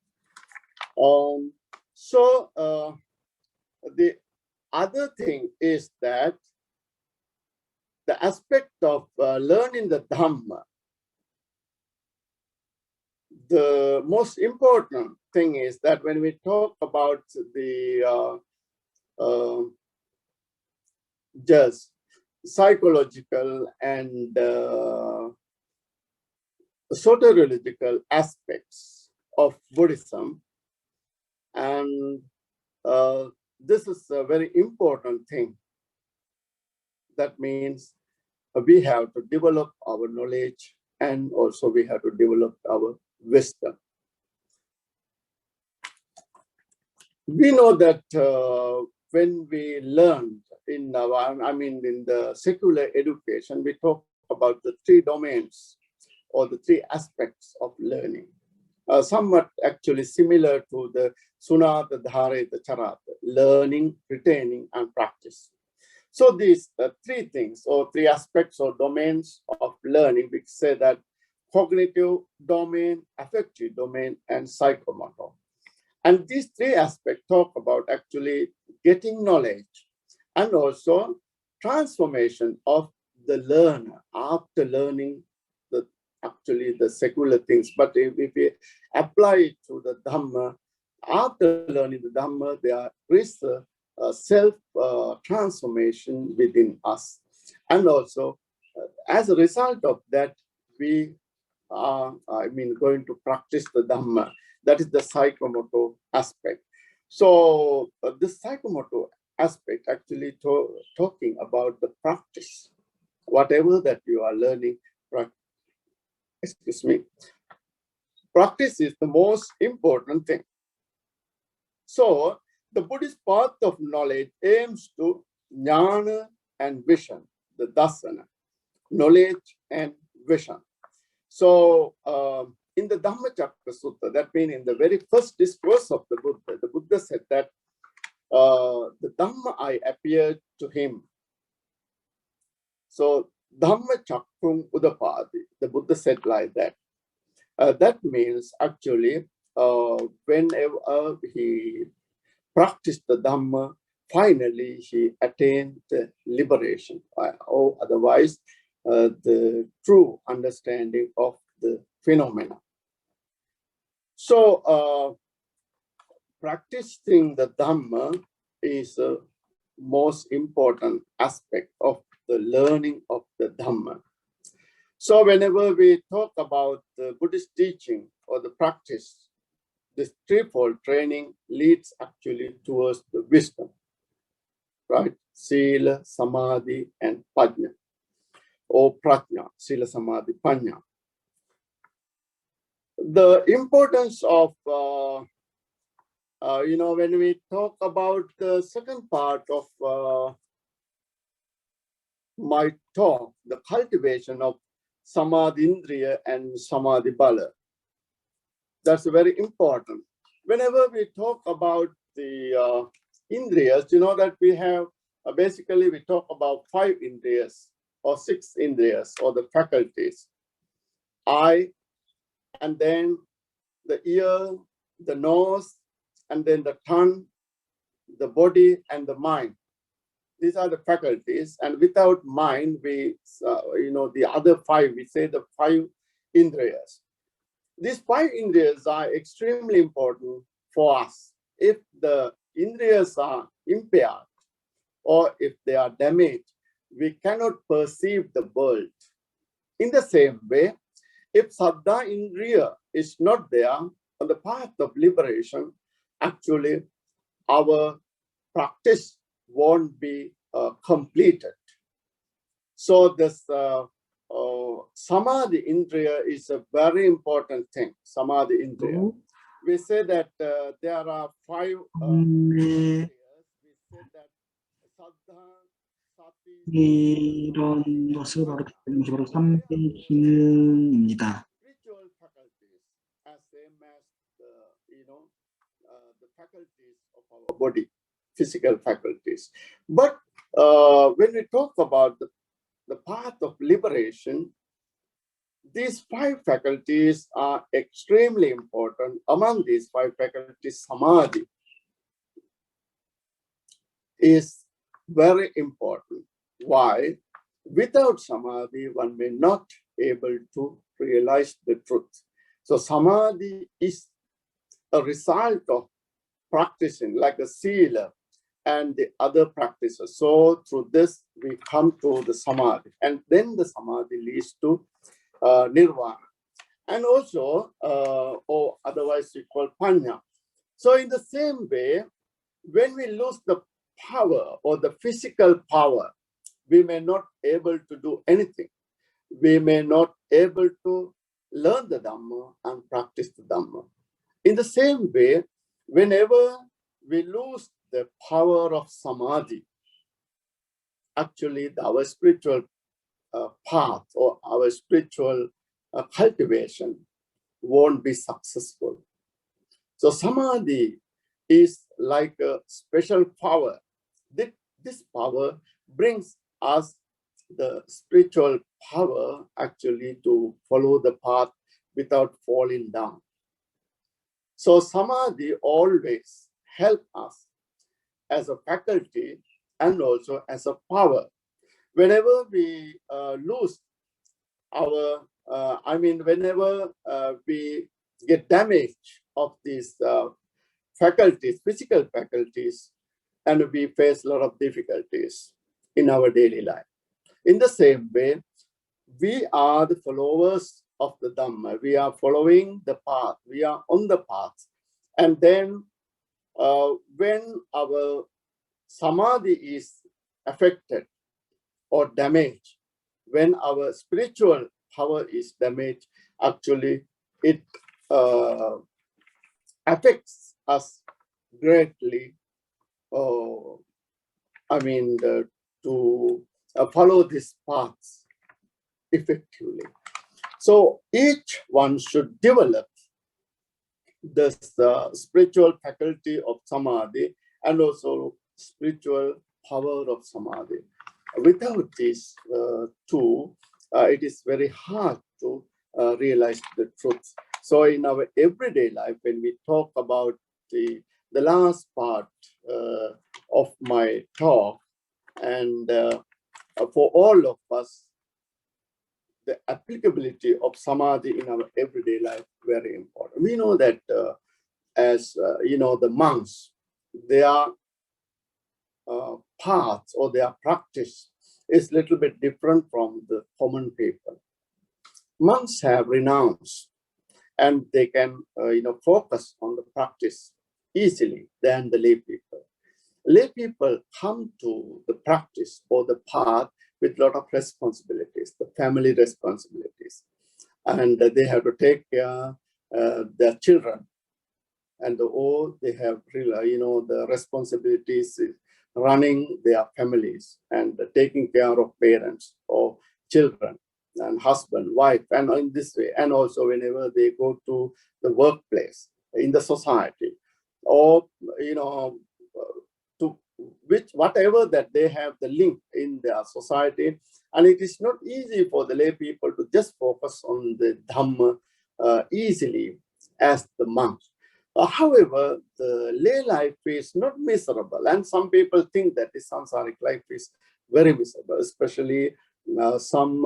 The other thing is that the aspect of learning the Dhamma, the most important thing is that when we talk about the just psychological and soteriological aspects of Buddhism, and this is a very important thing. That means we have to develop our knowledge, and also we have to develop our wisdom. We know that when we learned in the secular education, we talk about the three domains or the three aspects of learning, somewhat actually similar to the Sunata, Dhareta, Charata, learning, retaining, and practice. So these three things or three aspects or domains of learning, we say that cognitive domain, affective domain, and psychomotor. And these three aspects talk about actually getting knowledge and also transformation of the learner after learning the secular things. But if we apply it to the Dhamma, after learning the Dhamma, there is a self-transformation within us. And also, as a result of that, we are, going to practice the Dhamma. That is the psychomotor aspect. So the psychomotor aspect actually talking about the practice. Whatever that you are learning, practice is the most important thing. So the Buddhist path of knowledge aims to jnana and vision, the dasana, knowledge and vision. So in the Dhammacakka Sutta, that means in the very first discourse of the Buddha said that the Dhamma I appeared to him. So Dhammacakkum Udapadi, the Buddha said like that. That means actually whenever he practiced the Dhamma, finally he attained the liberation, or otherwise the true understanding of the phenomena. So practicing the Dhamma is a most important aspect of the learning of the Dhamma. So whenever we talk about the Buddhist teaching or the practice, this threefold training leads actually towards the wisdom, right? Sila, Samadhi, and Panya, or Prajna, Sila, Samadhi, Panya. The importance of when we talk about the second part of my talk, the cultivation of Samadhi-indriya and Samadhi-bala, that's very important. Whenever we talk about the indriyas, you know that we have, basically we talk about 5 indriyas or 6 indriyas or the faculties. Eye, and then the ear, the nose, and then the tongue, the body, and the mind. These are the faculties, and without mind, we, the other 5, we say the 5 indriyas. These 5 indriyas are extremely important for us. If the indriyas are impaired or if they are damaged, we cannot perceive the world. In the same way, if Saddha Indriya is not there on the path of liberation, actually our practice won't be completed. So this Samadhi Indriya is a very important thing, Samadhi Indriya. We say that there are 5 indriyas. We say that Saddha, Sati, 이런 것을 바로 바로 3대 기능입니다. spiritual faculties as same as the faculties of our body, physical faculties. But when we talk about the path of liberation, these 5 faculties are extremely important. Among these 5 faculties, Samadhi is very important. Why? Without Samadhi, one may not able to realize the truth. So Samadhi is a result of practicing, like a Sila and the other practices. So through this, we come to the Samadhi, and then the Samadhi leads to Nirvana, and also, or otherwise we call Panya. So in the same way, when we lose the power or the physical power, we may not able to do anything. We may not able to learn the Dhamma and practice the Dhamma. In the same way, whenever we lose the power of Samadhi, actually our spiritual path or our spiritual cultivation won't be successful. So Samadhi is like a special power. This power brings us the spiritual power actually to follow the path without falling down. So Samadhi always helps us as a faculty and also as a power. Whenever we lose our, whenever we get damage of these faculties, physical faculties, and we face a lot of difficulties in our daily life. In the same way, we are the followers of the Dhamma. We are following the path. We are on the path. And then when our Samadhi is affected or damaged, when our spiritual power is damaged, actually it affects us greatly. To follow this path effectively. So each one should develop this spiritual faculty of Samadhi and also spiritual power of Samadhi. Without these two, it is very hard to realize the truth. So in our everyday life, when we talk about the last part of my talk, and for all of us, the applicability of Samadhi in our everyday life very important. We know that as the monks, their paths or their practice is a little bit different from the common people. Monks have renounced, and they can focus on the practice easily than the lay people. Lay people come to the practice or the path with a lot of responsibilities, the family responsibilities, and they have to take care their children, and they have really, the responsibilities running their families and taking care of parents or children and husband, wife, and in this way, and also whenever they go to the workplace, in the society, or to whatever that they have the link in their society, and it is not easy for the lay people to just focus on the Dhamma easily as the monks. However, the lay life is not miserable, and some people think that the samsaric life is very miserable, especially some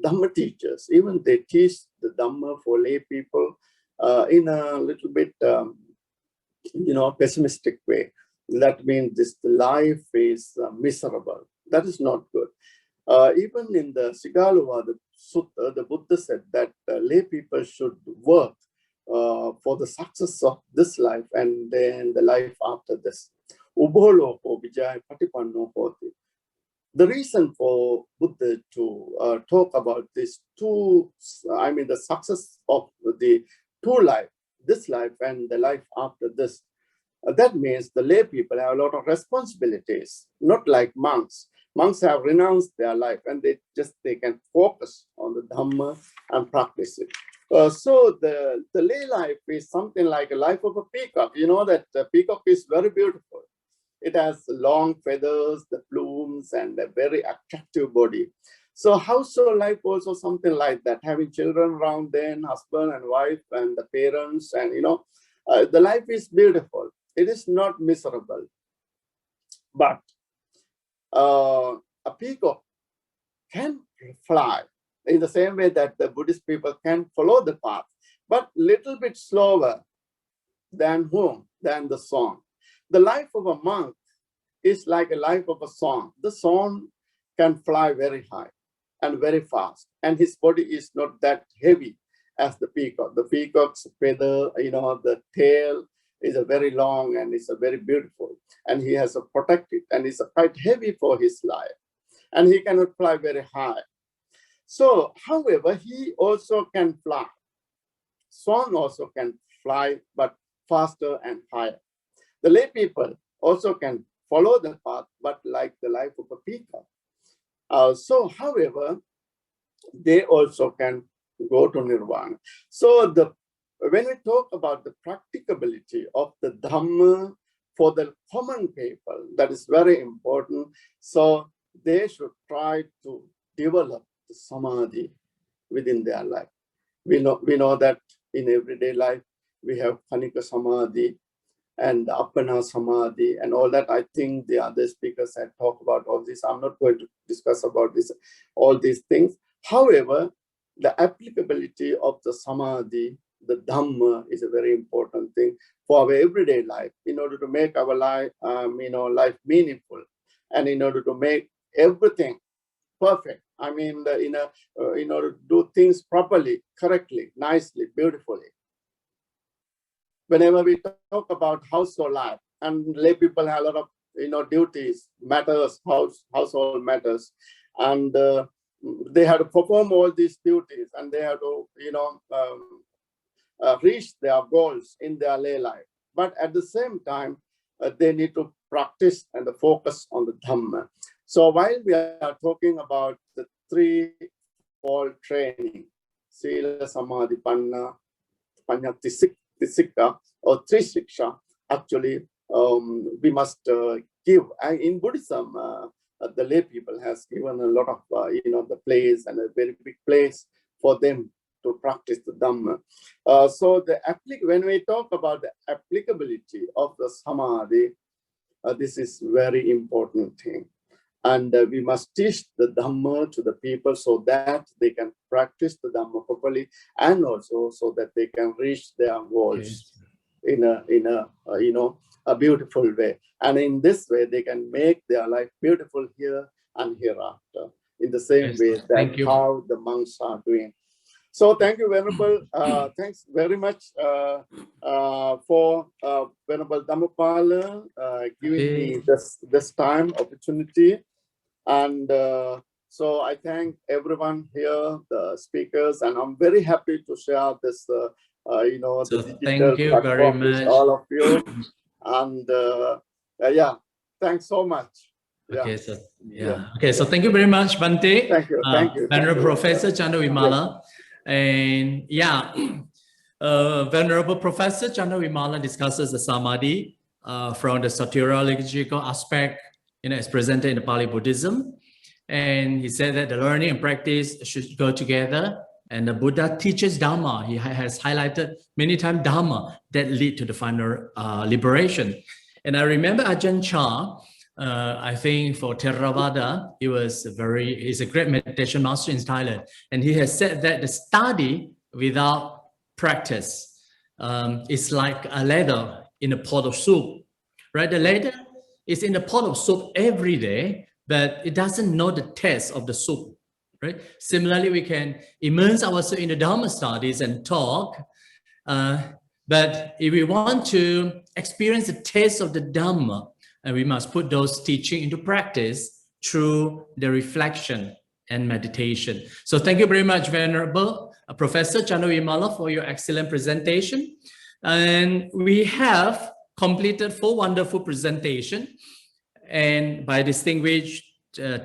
Dhamma teachers. Even they teach the Dhamma for lay people in a little bit, pessimistic way. That means this life is miserable. That is not good. Even in the Sigaluva, the Sutta, the Buddha said that lay people should work for the success of this life and then the life after this. Ubholoko vijaya patipanno hoti. The reason for Buddha to talk about these two, the success of the two life, this life and the life after this, that means the lay people have a lot of responsibilities, not like monks. Monks have renounced their life and they can focus on the Dhamma and practice it. So the lay life is something like a life of a peacock. You know that the peacock is very beautiful. It has long feathers, the plumes, and a very attractive body. So household life also something like that, having children around then, husband and wife and the parents, and the life is beautiful. It is not miserable. But a peacock can fly in the same way that the Buddhist people can follow the path, but little bit slower than whom? Than the song. The life of a monk is like a life of a song. The song can fly very high and very fast, and his body is not that heavy as the peacock. The peacock's feather, the tail is a very long and it's a very beautiful, and he has a protected, and it's quite heavy for his life, and he cannot fly very high. So, however, he also can fly. Swan also can fly, but faster and higher. The lay people also can follow the path, but like the life of a peacock. However, they also can go to nirvana. So when we talk about the practicability of the Dhamma for the common people, that is very important. So they should try to develop the Samadhi within their life. We know that in everyday life, we have Khanika Samadhi and Appana Samadhi and all that. I think the other speakers had talked about all this. I'm not going to discuss about all these things. However, the applicability of the Samadhi, the Dhamma, is a very important thing for our everyday life in order to make our life, life meaningful, and in order to make everything perfect. In order to do things properly, correctly, nicely, beautifully. Whenever we talk about household life, and lay people have a lot of duties, matters, household matters, and they have to perform all these duties, and they have to reach their goals in their lay life. But at the same time, they need to practice and focus on the Dhamma. So while we are talking about the threefold training, Sila, Samadhi, Panna, Samādhi-sikkhā, or three Siksha, actually we must give. In Buddhism, the lay people has given a lot of the place and a very big place for them to practice the Dhamma. When we talk about the applicability of the Samadhi, this is very important thing. And we must teach the Dhamma to the people so that they can practice the Dhamma properly, and also so that they can reach their goals in a beautiful way. And in this way, they can make their life beautiful here and hereafter, in the same way that how the monks are doing. So thank you, Venerable. Thanks very much for Venerable Dhammapala giving me this time, opportunity. And so I thank everyone here, the speakers, and I'm very happy to share this you know, So the thank digital you very platform with much. all of you. And yeah, thanks so much. Yeah. Okay, so okay, so thank you very much, Bante. Thank you, thank you. Venerable Thank you. Professor Chandravimala. And yeah, Venerable Professor Chandravimala discusses the Samadhi from the soteriological aspect, you know, as presented in the Pali Buddhism. And he said that the learning and practice should go together. And the Buddha teaches Dhamma. He has highlighted many times Dhamma that lead to the final liberation. And I remember Ajahn Chah, I think for Theravada, he's a great meditation master in Thailand. And he has said that the study without practice is like a ladder in a pot of soup, right? The ladder is in the pot of soup every day, but it doesn't know the taste of the soup, right? Similarly, we can immerse ourselves in the Dhamma studies and talk, but if we want to experience the taste of the Dhamma, we must put those teachings into practice through the reflection and meditation. So thank you very much, Venerable Professor Chandravimala, for your excellent presentation. And we have completed 4 wonderful presentations and by distinguished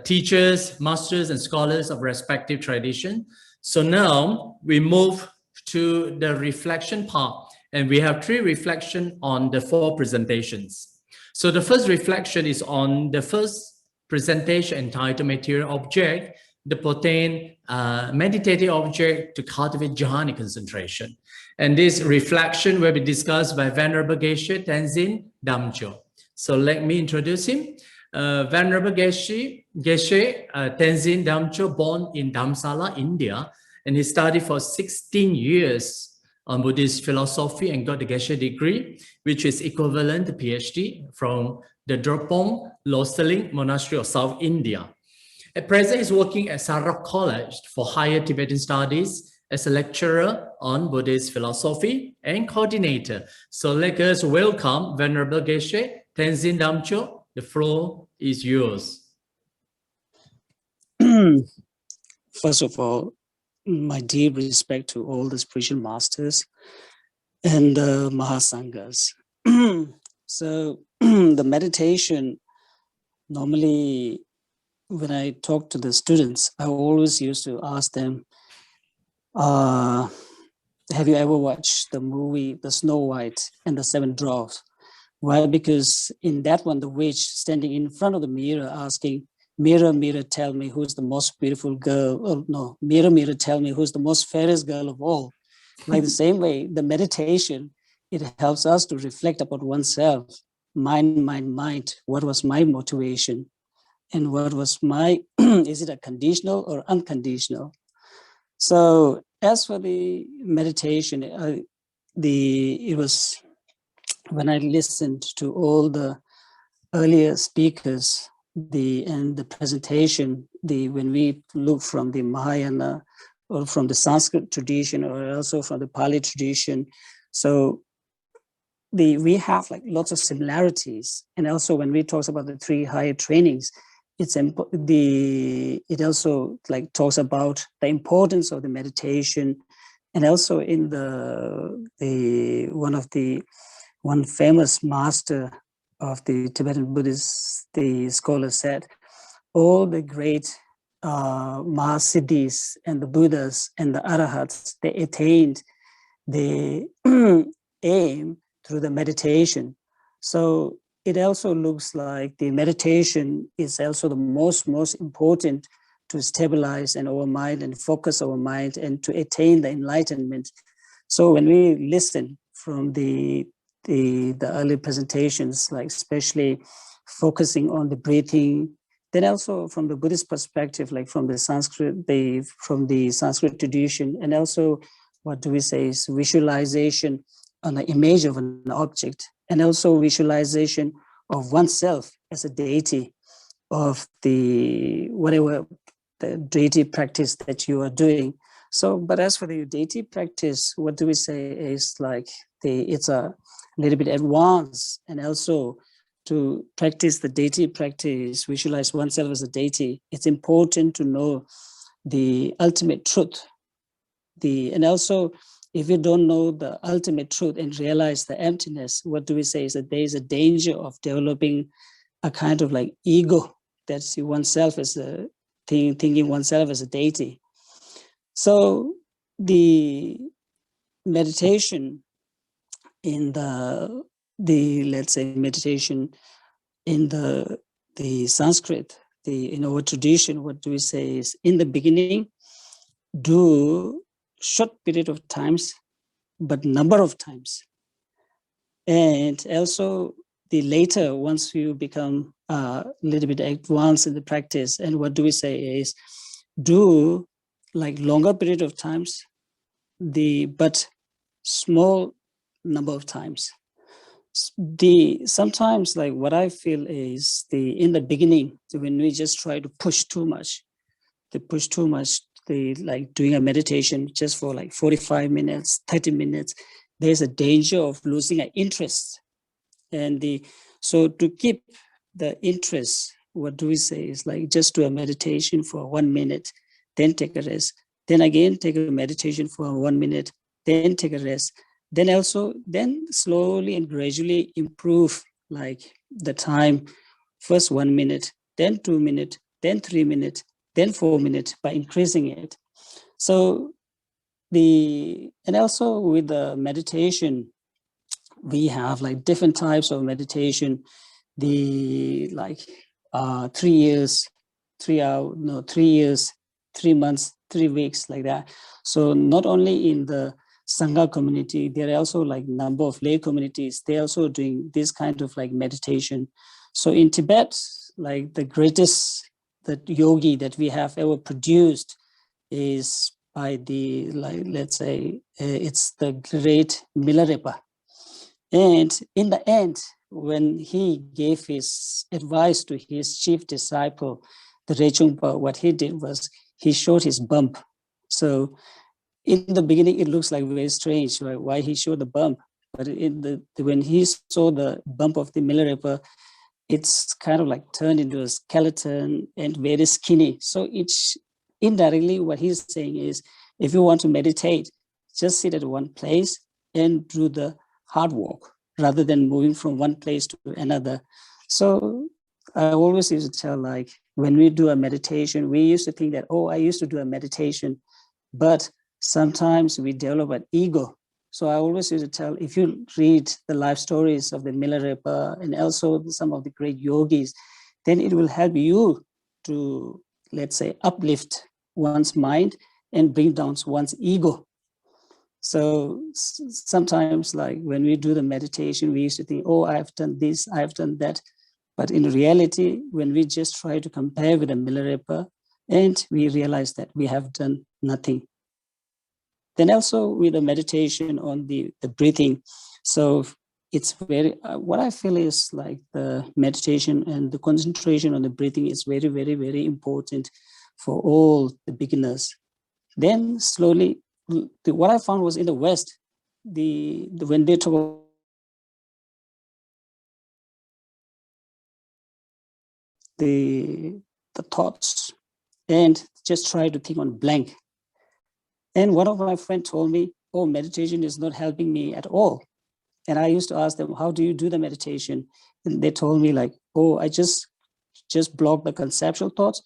teachers, masters, and scholars of respective tradition. So now we move to the reflection part, and we have 3 reflections on the 4 presentations. So the first reflection is on the first presentation entitled Material Object, the potent meditative object to cultivate jhana concentration. And this reflection will be discussed by Venerable Geshe Tenzin Damcho. So let me introduce him. Venerable Geshe Tenzin Damcho, born in Dharamsala, India, and he studied for 16 years on Buddhist philosophy and got the Geshe degree, which is equivalent to PhD from the Drepung Loseling Monastery of South India. At present, he's working at Sarak College for Higher Tibetan Studies as a lecturer on Buddhist philosophy and coordinator. So let us welcome Venerable Geshe Tenzin Damcho. The floor is yours. First of all, my deep respect to all the spiritual masters and the Mahasanghas. So the meditation, normally when I talk to the students, I always used to ask them, have you ever watched the movie, The Snow White and the 7 Dwarfs? Why? Because in that one, the witch standing in front of the mirror asking, mirror, mirror, tell me who's the most beautiful girl. Oh, no, mirror, mirror, tell me who's the most fairest girl of all. Like the same way, the meditation, it helps us to reflect about oneself. Mind, mind, mind. What was my motivation? And what was my, is it a conditional or unconditional? So as for the meditation, it was when I listened to all the earlier speakers, and the presentation, when we look from the Mahayana or from the Sanskrit tradition or also from the Pali tradition, so we have like lots of similarities. And also when we talk about the 3 higher trainings, it also like talks about the importance of the meditation, and also in one famous master of the Tibetan Buddhists, the scholar said, all the great Mahasiddhis and the Buddhas and the Arahats, they attained the aim through the meditation. So it also looks like the meditation is also the most important to stabilize our mind and focus our mind and to attain the enlightenment. So when we listen from the early presentations, like especially focusing on the breathing, then also from the Buddhist perspective, like from the Sanskrit tradition, and also what do we say is visualization on the image of an object, and also visualization of oneself as a deity of whatever the deity practice that you are doing. So, but as for the deity practice, what do we say is like it's a little bit advanced, and also to practice the deity practice, visualize oneself as a deity, it's important to know the ultimate truth. And also if you don't know the ultimate truth and realize the emptiness, what do we say is that there is a danger of developing a kind of like ego that see oneself as a thinking oneself as a deity. So the meditation in the let's say meditation in the Sanskrit, in our tradition, what do we say is in the beginning, do short period of times, but number of times. And also the later, once you become a little bit advanced in the practice, and what do we say is do like longer period of times, but small number of times. Sometimes like what I feel is in the beginning, when we just try to push too much, like doing a meditation just for like 45 minutes, 30 minutes, there's a danger of losing an interest. And so to keep the interest, what do we say is like just do a meditation for 1 minute, then take a rest, then again take a meditation for 1 minute, then take a rest, then slowly and gradually improve like the time, first 1 minute, then 2 minutes, then 3 minutes, then 4 minutes by increasing it. So and also with the meditation, we have like different types of meditation, 3 years, 3 hours, 3 years, 3 months, 3 weeks, like that. So not only in the Sangha community, there are also like number of lay communities, they're also doing this kind of like meditation. So in Tibet, like the greatest yogi that we have ever produced is by let's say, it's the great Milarepa. And in the end, when he gave his advice to his chief disciple, the Rechungpa, what he did was he showed his bump. So in the beginning, it looks like very strange, right? Why he showed the bump. But when he saw the bump of the Milarepa, it's kind of like turned into a skeleton and very skinny. So it's indirectly what he's saying is, if you want to meditate, just sit at one place and do the hard work rather than moving from one place to another. So I always used to tell, like, when we do a meditation, we used to think that, oh, I used to do a meditation, but sometimes we develop an ego. So I always used to tell, if you read the life stories of the Milarepa and also some of the great yogis, then it will help you to, let's say, uplift one's mind and bring down one's ego. So sometimes, like when we do the meditation, we used to think, oh, I've done this, I've done that. But in reality, when we just try to compare with the Milarepa, and we realize that we have done nothing. Then also with the meditation on the breathing. So it's very, what I feel is like the meditation and the concentration on the breathing is very, very, very important for all the beginners. Then slowly, what I found was in the West, when they talk the thoughts and just try to think on blank. And one of my friends told me, oh, meditation is not helping me at all. And I used to ask them, how do you do the meditation? And they told me like, oh, I just block the conceptual thoughts.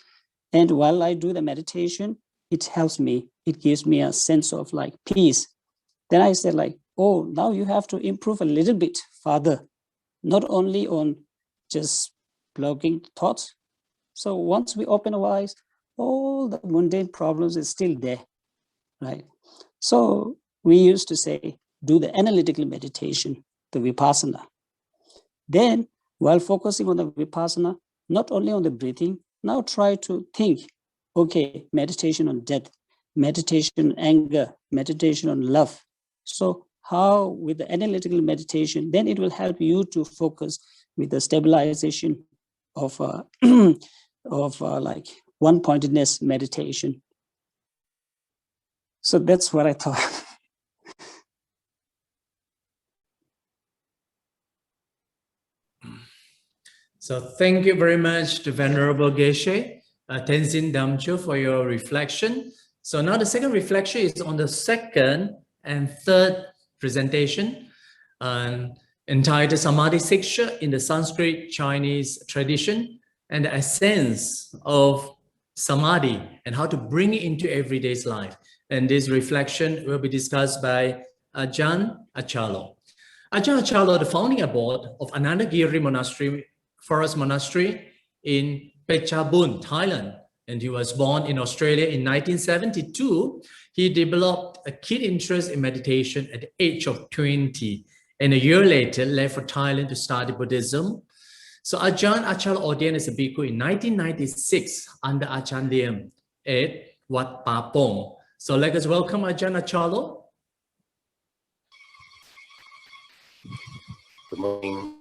And while I do the meditation, it helps me. It gives me a sense of like peace. Then I said like, oh, now you have to improve a little bit further, not only on just blocking thoughts. So once we open our eyes, all the mundane problems is still there, right? So we used to say, do the analytical meditation, the vipassana. Then while focusing on the vipassana, not only on the breathing, now try to think, okay, meditation on death, meditation on anger, meditation on love. So how with the analytical meditation, then it will help you to focus with the stabilization of like one-pointedness meditation. So that's what I thought. So thank you very much to Venerable Geshe, Tenzin Damcho, for your reflection. So now the second reflection is on the second and third presentation entitled Samādhi-sikkhā in the Sanskrit Chinese tradition and the essence of Samadhi and how to bring it into everyday's life. And this reflection will be discussed by Ajahn Achalo. Ajahn Achalo, the founding board of Anandagiri Monastery, Forest Monastery in Phetchabun, Thailand. And he was born in Australia in 1972. He developed a keen interest in meditation at the age of 20. And a year later, left for Thailand to study Buddhism. So Ajahn Achalo ordained as a bhikkhu in 1996 under Ajahn Diem at Wat Pa Pong. So let us welcome Ajahn Achalo. Good morning.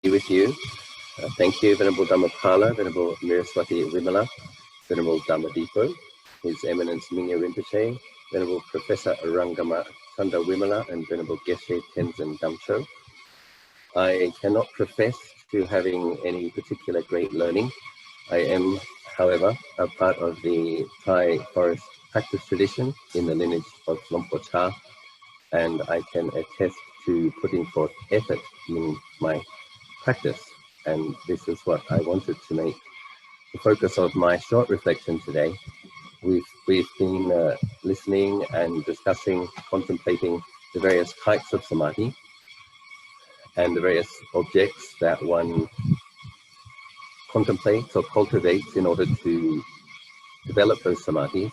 Be with you. Thank you, Venerable Dhammapala, Venerable Miraswati Vimala, Venerable Dhammadipo, His Eminence Minjoo Rinpoche, Venerable Professor Arangama Chanda Vimala, and Venerable Geshe Tenzin Damcho. I cannot profess to having any particular great learning. I am, however, a part of the Thai forest practice tradition in the lineage of Rinpoche, and I can attest to putting forth effort in my practice. And this is what I wanted to make the focus of my short reflection today. We've been listening and discussing, contemplating the various types of samadhi and the various objects that one contemplates or cultivates in order to develop those samadhis.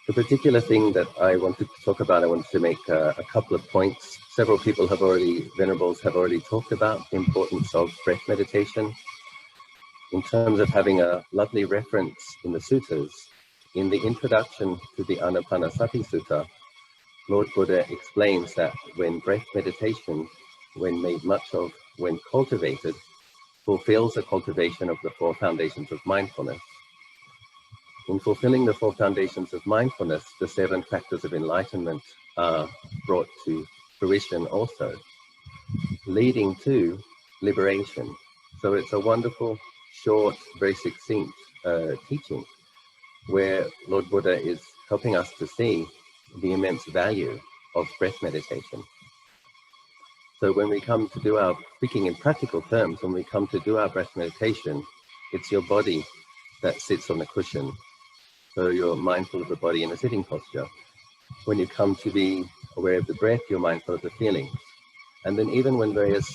The particular thing that I wanted to talk about, I wanted to make a couple of points. Several people have already, Venerables have already talked about the importance of breath meditation. In terms of having a lovely reference in the suttas, in the introduction to the Anapanasati Sutta, Lord Buddha explains that when breath meditation, when made much of, when cultivated, fulfills the cultivation of the four foundations of mindfulness. In fulfilling the four foundations of mindfulness, the seven factors of enlightenment are brought to fruition also, leading to liberation. So it's a wonderful, short, very succinct teaching where Lord Buddha is helping us to see the immense value of breath meditation. So when we come to do our, speaking in practical terms, when we come to do our breath meditation, it's your body that sits on the cushion. So you're mindful of the body in a sitting posture. When you come to be aware of the breath, you're mindful of the feelings. And then even when various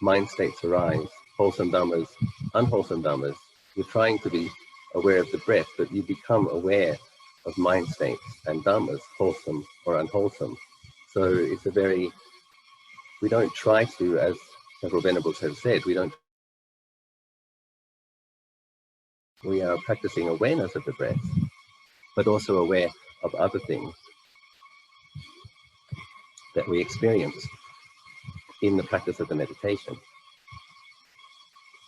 mind states arise, wholesome dhammas, unwholesome dhammas, you're trying to be aware of the breath, but you become aware of mind states and dhammas, wholesome or unwholesome. So it's a very, we don't try to, as several Venerables have said, we are practicing awareness of the breath, but also aware of other things that we experience in the practice of the meditation.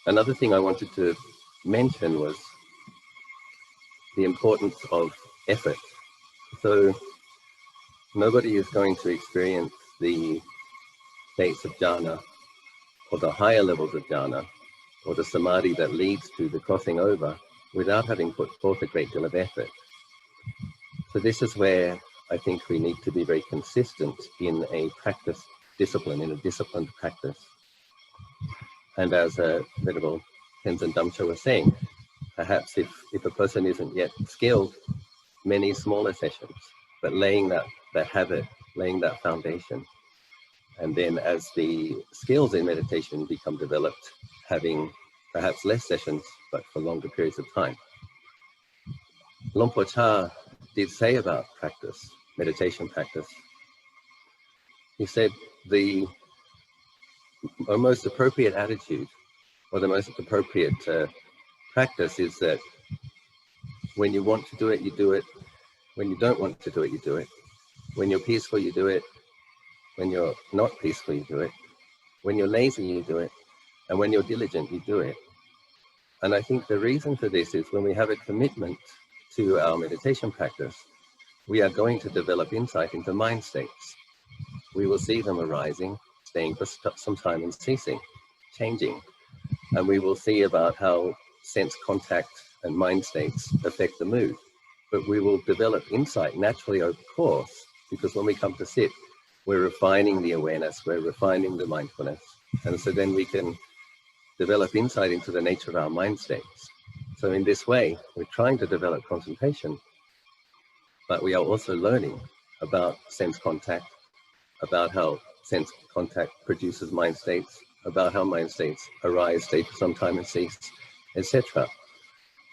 Another thing I wanted to mention was the importance of effort. So nobody is going to experience the states of jhana or the higher levels of jhana or the samadhi that leads to the crossing over without having put forth a great deal of effort. So this is where I think we need to be very consistent in a practice discipline, in a disciplined practice. And as Venerable Tenzin Damcho was saying, perhaps if a person isn't yet skilled, many smaller sessions, but laying that habit, laying that foundation. And then as the skills in meditation become developed, having perhaps less sessions, but for longer periods of time. Rinpoche did say about practice, meditation practice. He said the most appropriate attitude or the most appropriate practice is that when you want to do it, you do it. When you don't want to do it, you do it. When you're peaceful, you do it. When you're not peaceful, you do it. When you're lazy, you do it. And when you're diligent, you do it. And I think the reason for this is when we have a commitment to our meditation practice, we are going to develop insight into mind states. We will see them arising, staying for some time and ceasing, changing. And we will see about how sense contact and mind states affect the mood. but we will develop insight naturally over course, because when we come to sit, we're refining the awareness, we're refining the mindfulness. And so then we can develop insight into the nature of our mind states. So in this way, we're trying to develop concentration, but we are also learning about sense contact, about how sense contact produces mind states, about how mind states arise, stay for some time and cease, etc.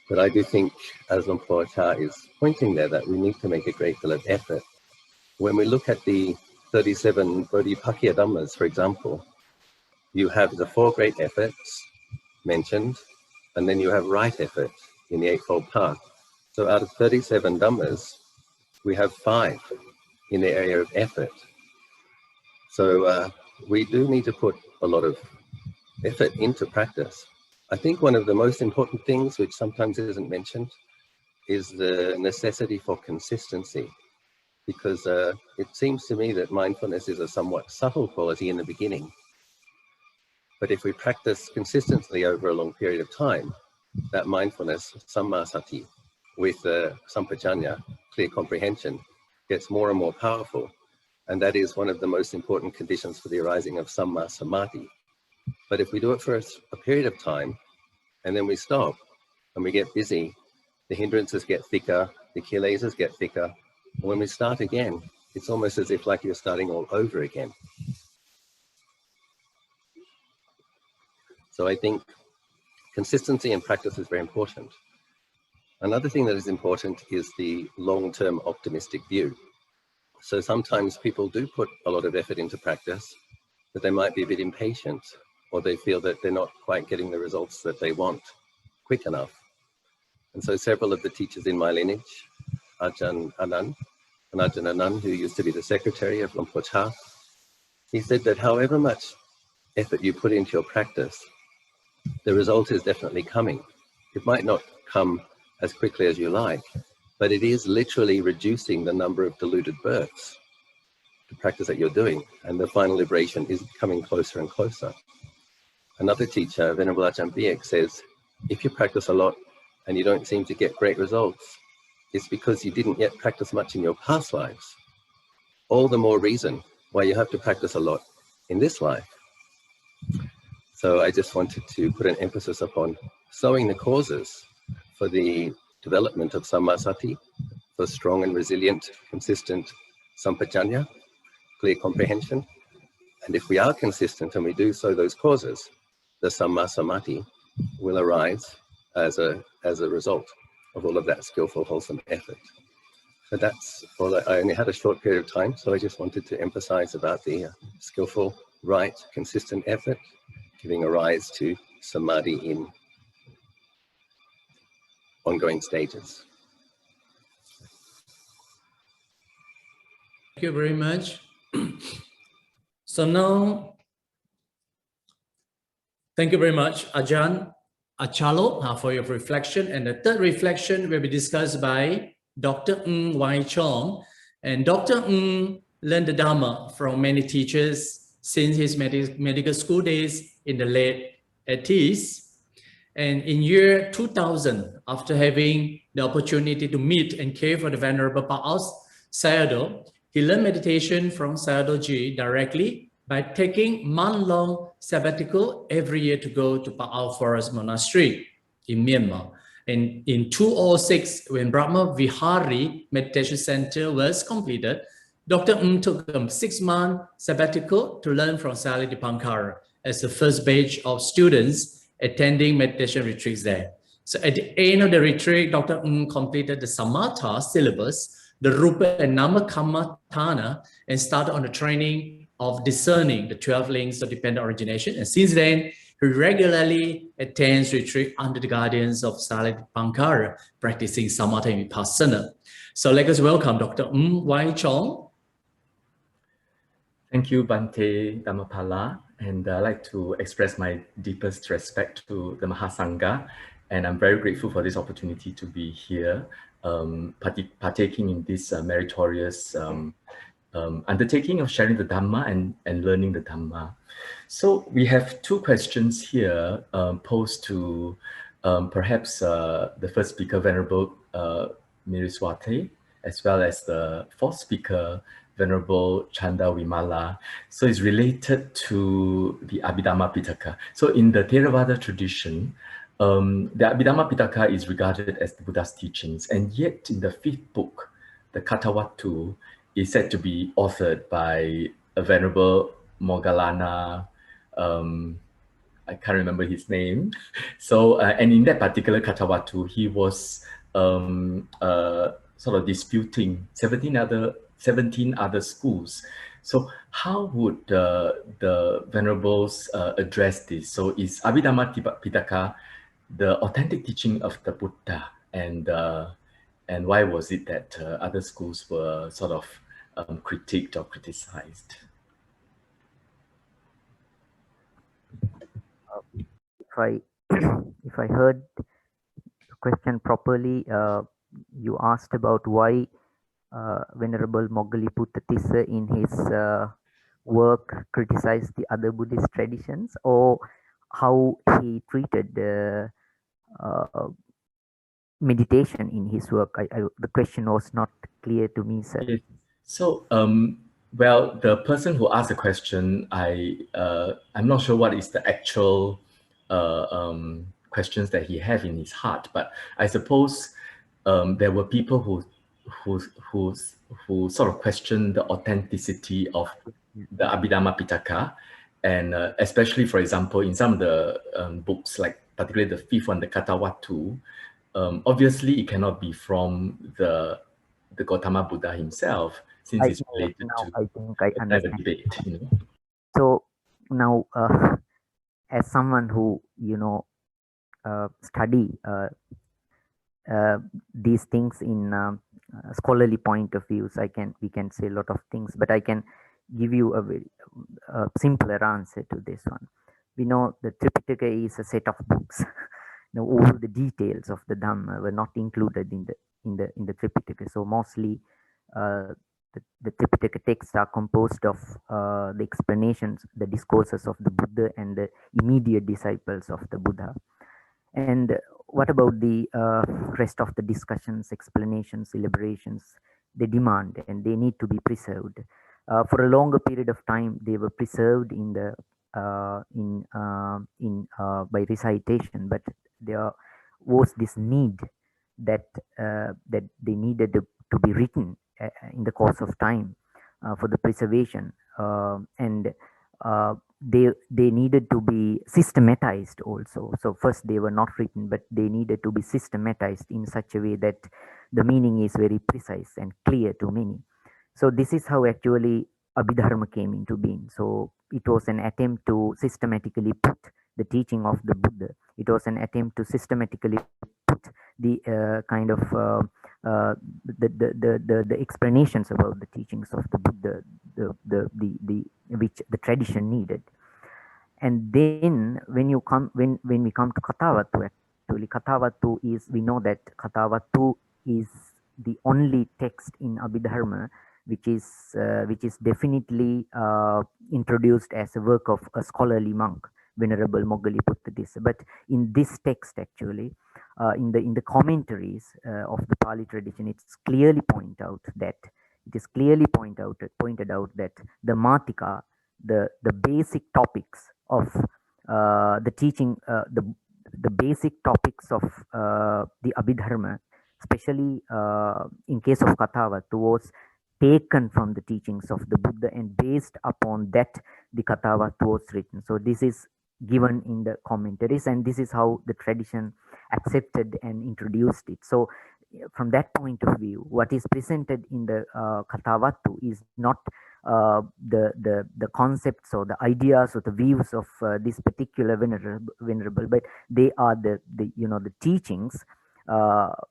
But I do think, as Rinpoche is pointing there, that we need to make a great deal of effort. When we look at the 37 Bodhipakkhiya Dhammas, for example, you have the 4 great efforts mentioned, and then you have right effort in the Eightfold Path. So out of 37 Dhammas, we have 5 in the area of effort. So we do need to put a lot of effort into practice. I think one of the most important things, which sometimes isn't mentioned, is the necessity for consistency, because it seems to me that mindfulness is a somewhat subtle quality in the beginning. But if we practice consistently over a long period of time, that mindfulness, Samādhi-sikkhā, with sampajanya, clear comprehension, gets more and more powerful. And that is one of the most important conditions for the arising of Samadhi. But if we do it for a period of time, and then we stop, and we get busy, the hindrances get thicker, the kilesas get thicker. And when we start again, it's almost as if like you're starting all over again. So I think consistency in practice is very important. Another thing that is important is the long-term optimistic view. So sometimes people do put a lot of effort into practice, but they might be a bit impatient, or they feel that they're not quite getting the results that they want quick enough. And so several of the teachers in my lineage, Ajahn Anan, and Ajahn Anan, who used to be the secretary of Rinpoche, he said that however much effort you put into your practice, the result is definitely coming. It might not come as quickly as you like, but it is literally reducing the number of diluted births, the practice that you're doing, and the final liberation is coming closer and closer. Another teacher, Venerable Ajahn Biek, says, if you practice a lot and you don't seem to get great results, it's because you didn't yet practice much in your past lives. All the more reason why you have to practice a lot in this life. So I just wanted to put an emphasis upon sowing the causes for the development of Samādhi, for strong and resilient, consistent sampajanya, clear comprehension. And if we are consistent and we do sow those causes, the Samādhi will arise as a result of all of that skillful, wholesome effort. So that's all. I only had a short period of time, so I just wanted to emphasize about the skillful, right, consistent effort, giving a rise to Samadhi in ongoing stages. Thank you very much. So now, thank you very much, Ajahn Achalo, for your reflection. And the third reflection will be discussed by Dr. Ng Wai Chong. And Dr. Ng learned the Dhamma from many teachers since his medical school days in the late 80s. And in year 2000, after having the opportunity to meet and care for the Venerable Pa's Sayadaw, he learned meditation from Sayadaw Ji directly by taking month-long sabbatical every year to go to Pa'ao Forest Monastery in Myanmar. And in 2006, when Brahma Vihari Meditation Center was completed, Dr. Ng took a 6-month sabbatical to learn from Sayadaw Dipankara as the first batch of students attending meditation retreats there. So at the end of the retreat, Dr. Ng completed the Samatha syllabus, the Rupa and Nama Kammatthana, and started on the training of discerning the 12 links of dependent origination. And since then, he regularly attends retreat under the guidance of Sayadaw Dipankara, practicing Samatha and Vipassana. So let us welcome Dr. Ng Wai Chong. Thank you, Bhante Dhammapala. And I'd like to express my deepest respect to the Mahasangha. And I'm very grateful for this opportunity to be here, partaking in this meritorious undertaking of sharing the Dhamma and learning the Dhamma. So we have 2 questions here posed to perhaps the first speaker, Venerable Miriswate, as well as the fourth speaker, Venerable Chanda Vimala. So it's related to the Abhidharma Pitaka. So in the Theravada tradition, the Abhidharma Pitaka is regarded as the Buddha's teachings, and yet in the fifth book, the Katawatu, is said to be authored by a Venerable Moggallana, I can't remember his name. So, and in that particular Katawatu, he was sort of disputing 17 other schools. So how would the Venerables address this? So is Abhidharma Pitaka the authentic teaching of the Buddha, and why was it that other schools were sort of critiqued or criticized? If I heard the question properly, you asked about why Venerable Moggaliputta Tissa in his work criticized the other Buddhist traditions, or how he treated meditation in his work. The question was not clear to me, sir. Yes. So, well, the person who asked the question, I'm not sure what is the actual questions that he had in his heart, but I suppose there were people who sort of questioned the authenticity of the Abhidharma Pitaka, and especially, for example, in some of the books, like particularly the fifth one, the Katawatu, obviously it cannot be from the Gautama Buddha himself, since it's related to I think I understand. debate. You know? So now, as someone who study these things in scholarly point of views, we can say a lot of things, but I can give you a very simpler answer to this one. We know the Tripitaka is a set of books. Now, all the details of the Dhamma were not included in the Tripitaka. So mostly the Tripitaka texts are composed of the explanations, the discourses of the Buddha and the immediate disciples of the Buddha. And what about the rest of the discussions, explanations, elaborations? They demand and they need to be preserved. For a longer period of time, they were preserved in the by recitation, but there was this need that they needed to be written in the course of time for the preservation, and they needed to be systematized also. So first they were not written, but they needed to be systematized in such a way that the meaning is very precise and clear to many. So this is how actually Abhidharma came into being. So it was an attempt to systematically put the teaching of the Buddha. It was an attempt to systematically put the kind of the explanations about the teachings of the Buddha, which the tradition needed. And then when we come to Katawatu, actually Katawatu is, we know that Katawatu is the only text in Abhidharma which is definitely introduced as a work of a scholarly monk, Venerable Moggaliputta Tissa. But in this text, actually, in the commentaries of the Pali tradition, it's clearly pointed out that the Matika, the basic topics of the teaching, the basic topics of the Abhidharma, especially in case of Katawatu, was taken from the teachings of the Buddha, and based upon that the Katawatu was written. So this is given in the commentaries, and this is how the tradition accepted and introduced it. So from that point of view, what is presented in the Katawatu is not the concepts or the ideas or the views of this particular venerable, but they are the teachings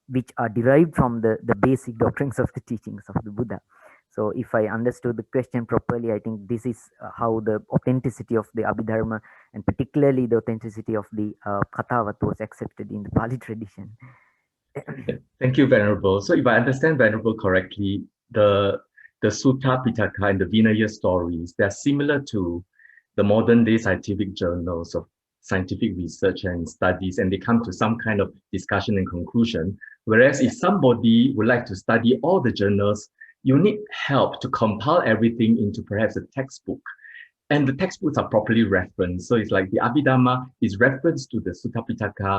which are derived from the basic doctrines of the teachings of the Buddha. So if I understood the question properly, I think this is how the authenticity of the Abhidharma, and particularly the authenticity of the Katawatu, was accepted in the Pali tradition. Thank you, Venerable. So if I understand Venerable correctly, the Sutta Pitaka and the Vinaya stories, they're similar to the modern day scientific journals of scientific research and studies, and they come to some kind of discussion and conclusion. Whereas if somebody would like to study all the journals, you need help to compile everything into perhaps a textbook. And the textbooks are properly referenced. So it's like the Abhidharma is referenced to the Sutta Pitaka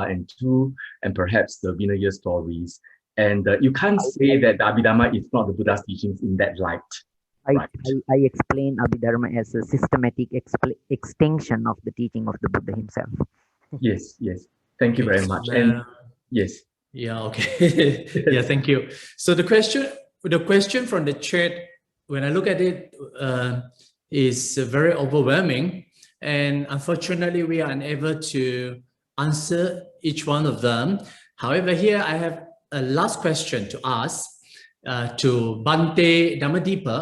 and perhaps the Vinaya stories. And you can't say that the Abhidharma is not the Buddha's teachings in that light. I explain Abhidharma as a systematic extension of the teaching of the Buddha himself. Yes, yes. Thank you very much. And yes. Yeah, okay. Yeah, thank you. So the question from the chat, when I look at it, is very overwhelming. And unfortunately, we are unable to answer each one of them. However, here I have a last question to ask to Bhante Dhammadipa.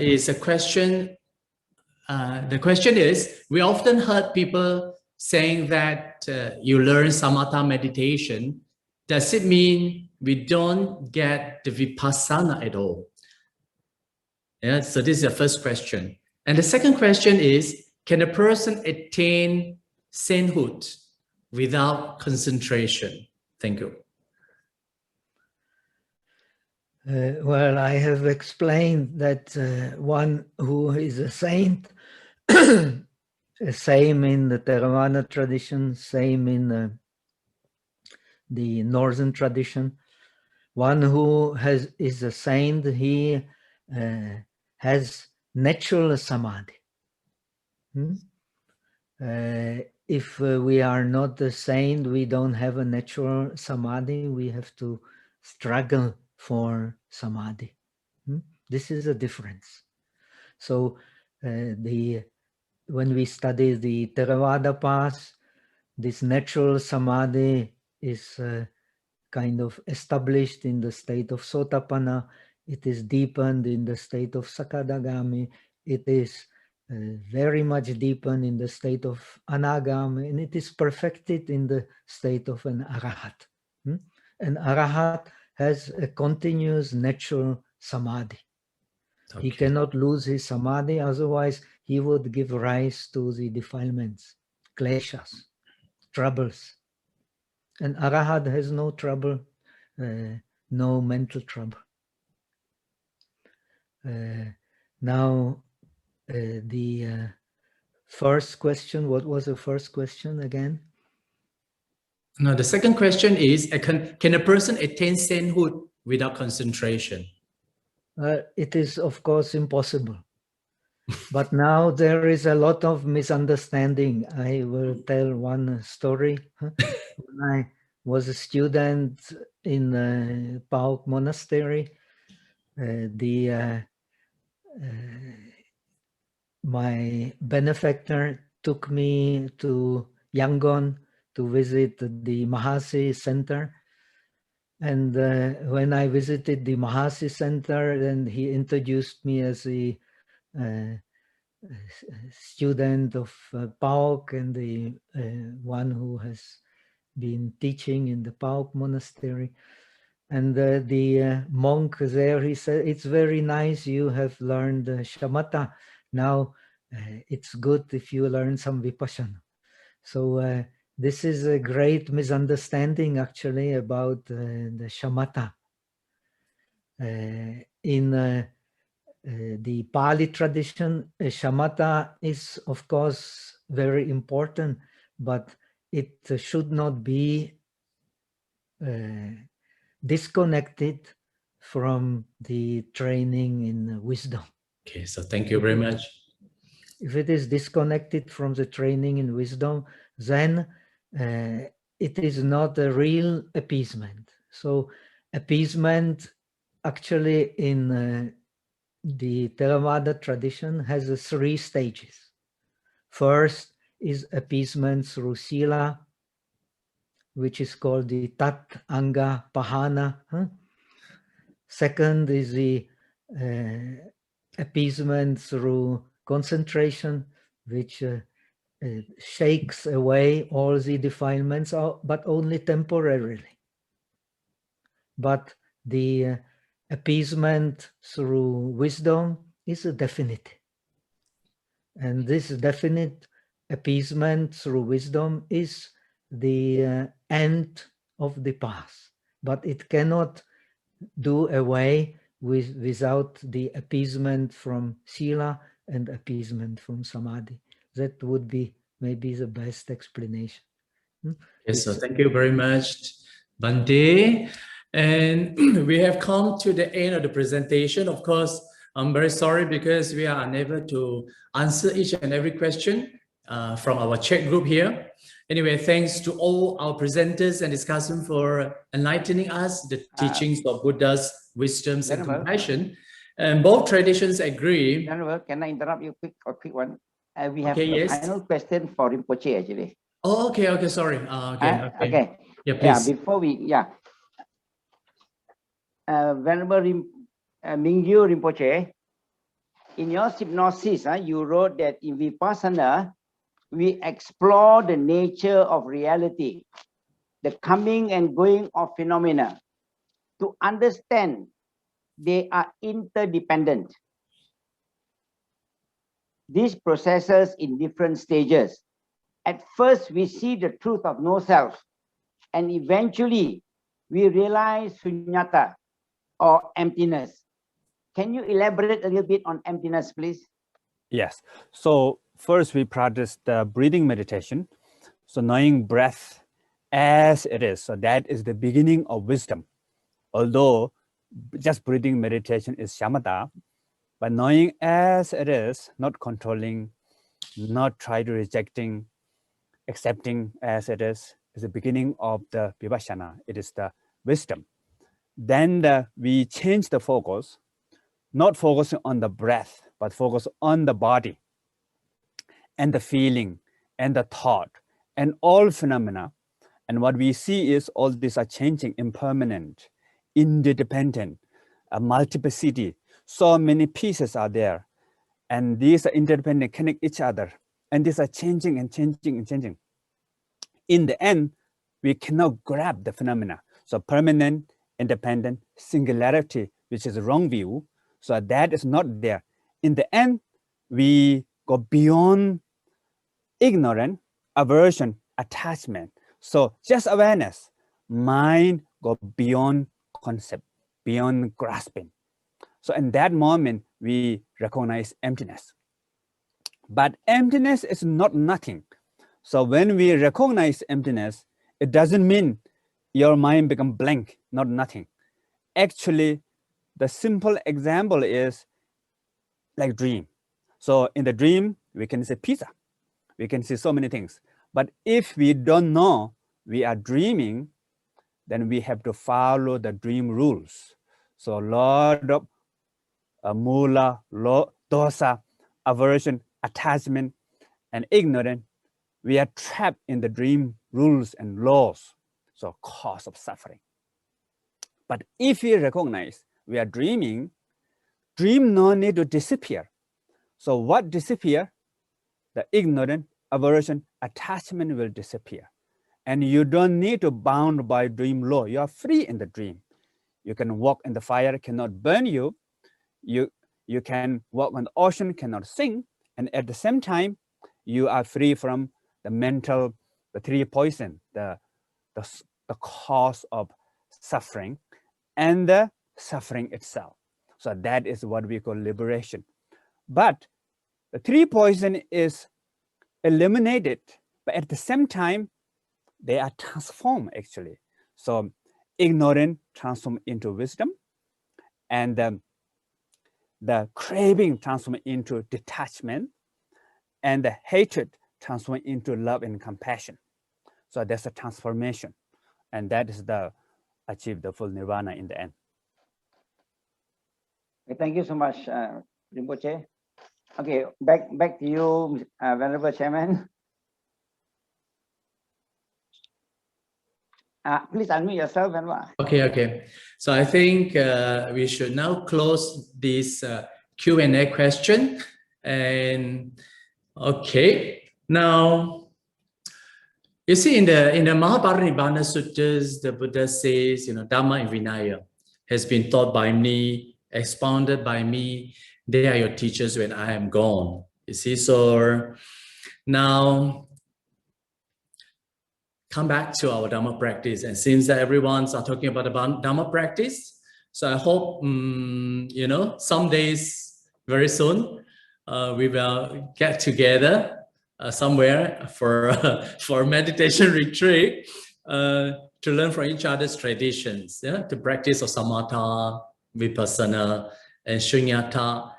Is a question. The question is, we often heard people saying that you learn samatha meditation. Does it mean we don't get the vipassana at all? Yeah, so this is the first question. And the second question is, can a person attain sainthood without concentration? Thank you. Well, I have explained that one who is a saint, same in the Theravada tradition, same in the Northern tradition. One who is a saint, he has natural samadhi. If we are not a saint, we don't have a natural samadhi. We have to struggle for samadhi. This is a difference. So when we study the Theravada path, this natural samadhi is kind of established in the state of Sotapanna. It is deepened in the state of Sakadagami. It is very much deepened in the state of Anagami, and it is perfected in the state of an Arahat. An Arahat has a continuous natural samadhi. Okay. He cannot lose his samadhi, otherwise he would give rise to the defilements, kleshas, troubles. And Arahat has no trouble, no mental trouble. Now, the first question, what was the first question again? No, the second question is, can a person attain sainthood without concentration? It is, of course, impossible. But now there is a lot of misunderstanding. I will tell one story. When I was a student in Pauk Monastery, my benefactor took me to Yangon to visit the Mahasi Center. And when I visited the Mahasi Center, then he introduced me as a student of Pauk and the one who has been teaching in the Pauk Monastery. And the monk there, he said, it's very nice you have learned shamatha. Now it's good if you learn some vipassana. So this is a great misunderstanding actually about the shamatha. In the Pali tradition, shamatha is of course very important, but it should not be disconnected from the training in wisdom. Okay, so thank you very much. If it is disconnected from the training in wisdom, then it is not a real appeasement. So appeasement actually in the Theravada tradition has 3 stages. First is appeasement through sila, which is called the Tat Anga Pahana. Second is the appeasement through concentration, which shakes away all the defilements, but only temporarily. But the appeasement through wisdom is a definite. And this definite appeasement through wisdom is the end of the path, but it cannot do away without the appeasement from sila and appeasement from samadhi. That would be maybe the best explanation. Yes, so thank you very much, Bante. And we have come to the end of the presentation. Of course, I'm very sorry because we are unable to answer each and every question from our chat group here. Anyway, thanks to all our presenters and discussants for enlightening us the teachings of Buddha's wisdoms and compassion. And both traditions agree. Venerable, can I interrupt you quick one? We have okay, a final question for Rinpoche actually. Oh, okay, sorry. Okay. Yeah, please. Yeah, before we, Venerable Minjoo Rinpoche, in your synopsis, you wrote that in Vipassana, we explore the nature of reality, the coming and going of phenomena. To understand, they are interdependent. These processes in different stages. At first, we see the truth of no self, and eventually, we realize sunyata, or emptiness. Can you elaborate a little bit on emptiness, please? Yes. So first, we practice the breathing meditation. So knowing breath as it is. So that is the beginning of wisdom. Although just breathing meditation is shamatha, but knowing as it is, not controlling, not try to rejecting, accepting as it is the beginning of the vipassana. It is the wisdom. Then we change the focus, not focusing on the breath, but focus on the body and the feeling and the thought and all phenomena. And what we see is all these are changing, impermanent, interdependent, a multiplicity. So many pieces are there. And these are interdependent, connect each other. And these are changing and changing and changing. In the end, we cannot grab the phenomena. So permanent, independent, singularity, which is a wrong view. So that is not there. In the end, we go beyond ignorance, aversion, attachment. So just awareness, mind go beyond concept, beyond grasping. So in that moment, we recognize emptiness. But emptiness is not nothing. So when we recognize emptiness, it doesn't mean your mind becomes blank, not nothing. Actually, the simple example is like dream. So in the dream, we can see pizza. We can see so many things. But if we don't know we are dreaming, then we have to follow the dream rules. So a lot of mula, dosa, aversion, attachment, and ignorance, we are trapped in the dream rules and laws. So cause of suffering. But if we recognize we are dreaming, dream no need to disappear. So what disappear? The ignorance, aversion, attachment will disappear. And you don't need to bound by dream law. You are free in the dream. You can walk in the fire, cannot burn you. You can walk on the ocean, cannot sink. And at the same time, you are free from the mental, the three poison, the cause of suffering and the suffering itself. So that is what we call liberation. But the three poison is eliminated, but at the same time, they are transformed actually. So ignorance transformed into wisdom, and the craving transformed into detachment, and the hatred transformed into love and compassion. So there's a transformation, and that is achieve the full nirvana in the end. Thank you so much, Rinpoche. Okay, back to you, Venerable Chairman. Please unmute yourself, Venerable. Okay. So I think we should now close this Q&A question. And okay, now you see in the Mahaparinibbana Suttas, the Buddha says, Dhamma and Vinaya has been taught by me, expounded by me. They are your teachers when I am gone. You see, so Now, come back to our Dhamma practice. And since everyone's are talking about Dhamma practice, so I hope, you know, some days very soon, we will get together somewhere for meditation retreat to learn from each other's traditions, yeah, to practice of samatha, vipassana, and shunyata,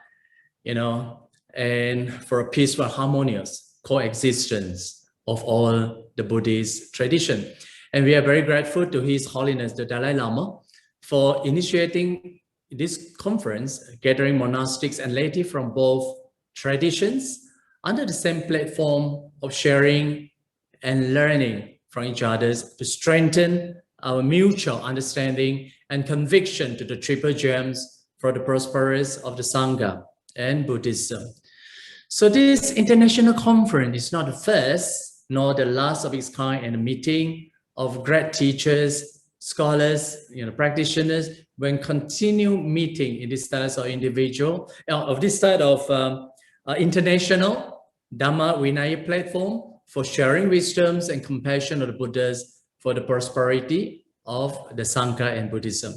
you know, and for a peaceful, harmonious coexistence of all the Buddhist tradition. And we are very grateful to His Holiness the Dalai Lama for initiating this conference, gathering monastics and laity from both traditions under the same platform of sharing and learning from each other to strengthen our mutual understanding and conviction to the triple gems for the prosperity of the Sangha and Buddhism. So this international conference is not the first nor the last of its kind, and a meeting of great teachers, scholars, you know, practitioners, when continue meeting in this style of individual, of this type of international Dhamma Vinaya platform for sharing wisdoms and compassion of the Buddhas for the prosperity of the Sangha and Buddhism.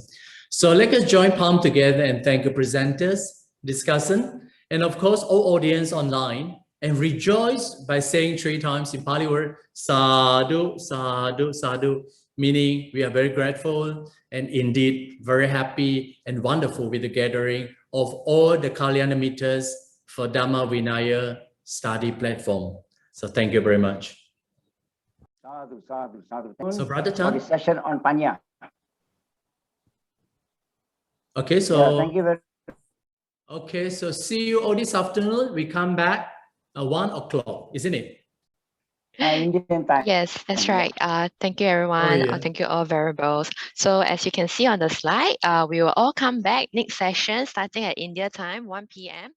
So let us join palm together and thank the presenters, discussant, and of course all audience online, and rejoice by saying 3 times in Pali word, sadhu, sadhu, sadhu, meaning we are very grateful and indeed very happy and wonderful with the gathering of all the Kalyana Mittras for Dhamma Vinaya study platform. So thank you very much. Sadhu, sadhu, sadhu. So Brother For Tan. the session on Panya. Okay, so Yeah, thank you very much. okay, so see you all this afternoon. We come back at 1 o'clock, isn't it? Indian time. Yes, that's right. Thank you, everyone. yeah. Thank you all, Venerables. So as you can see on the slide, we will all come back next session starting at India time, 1 p.m.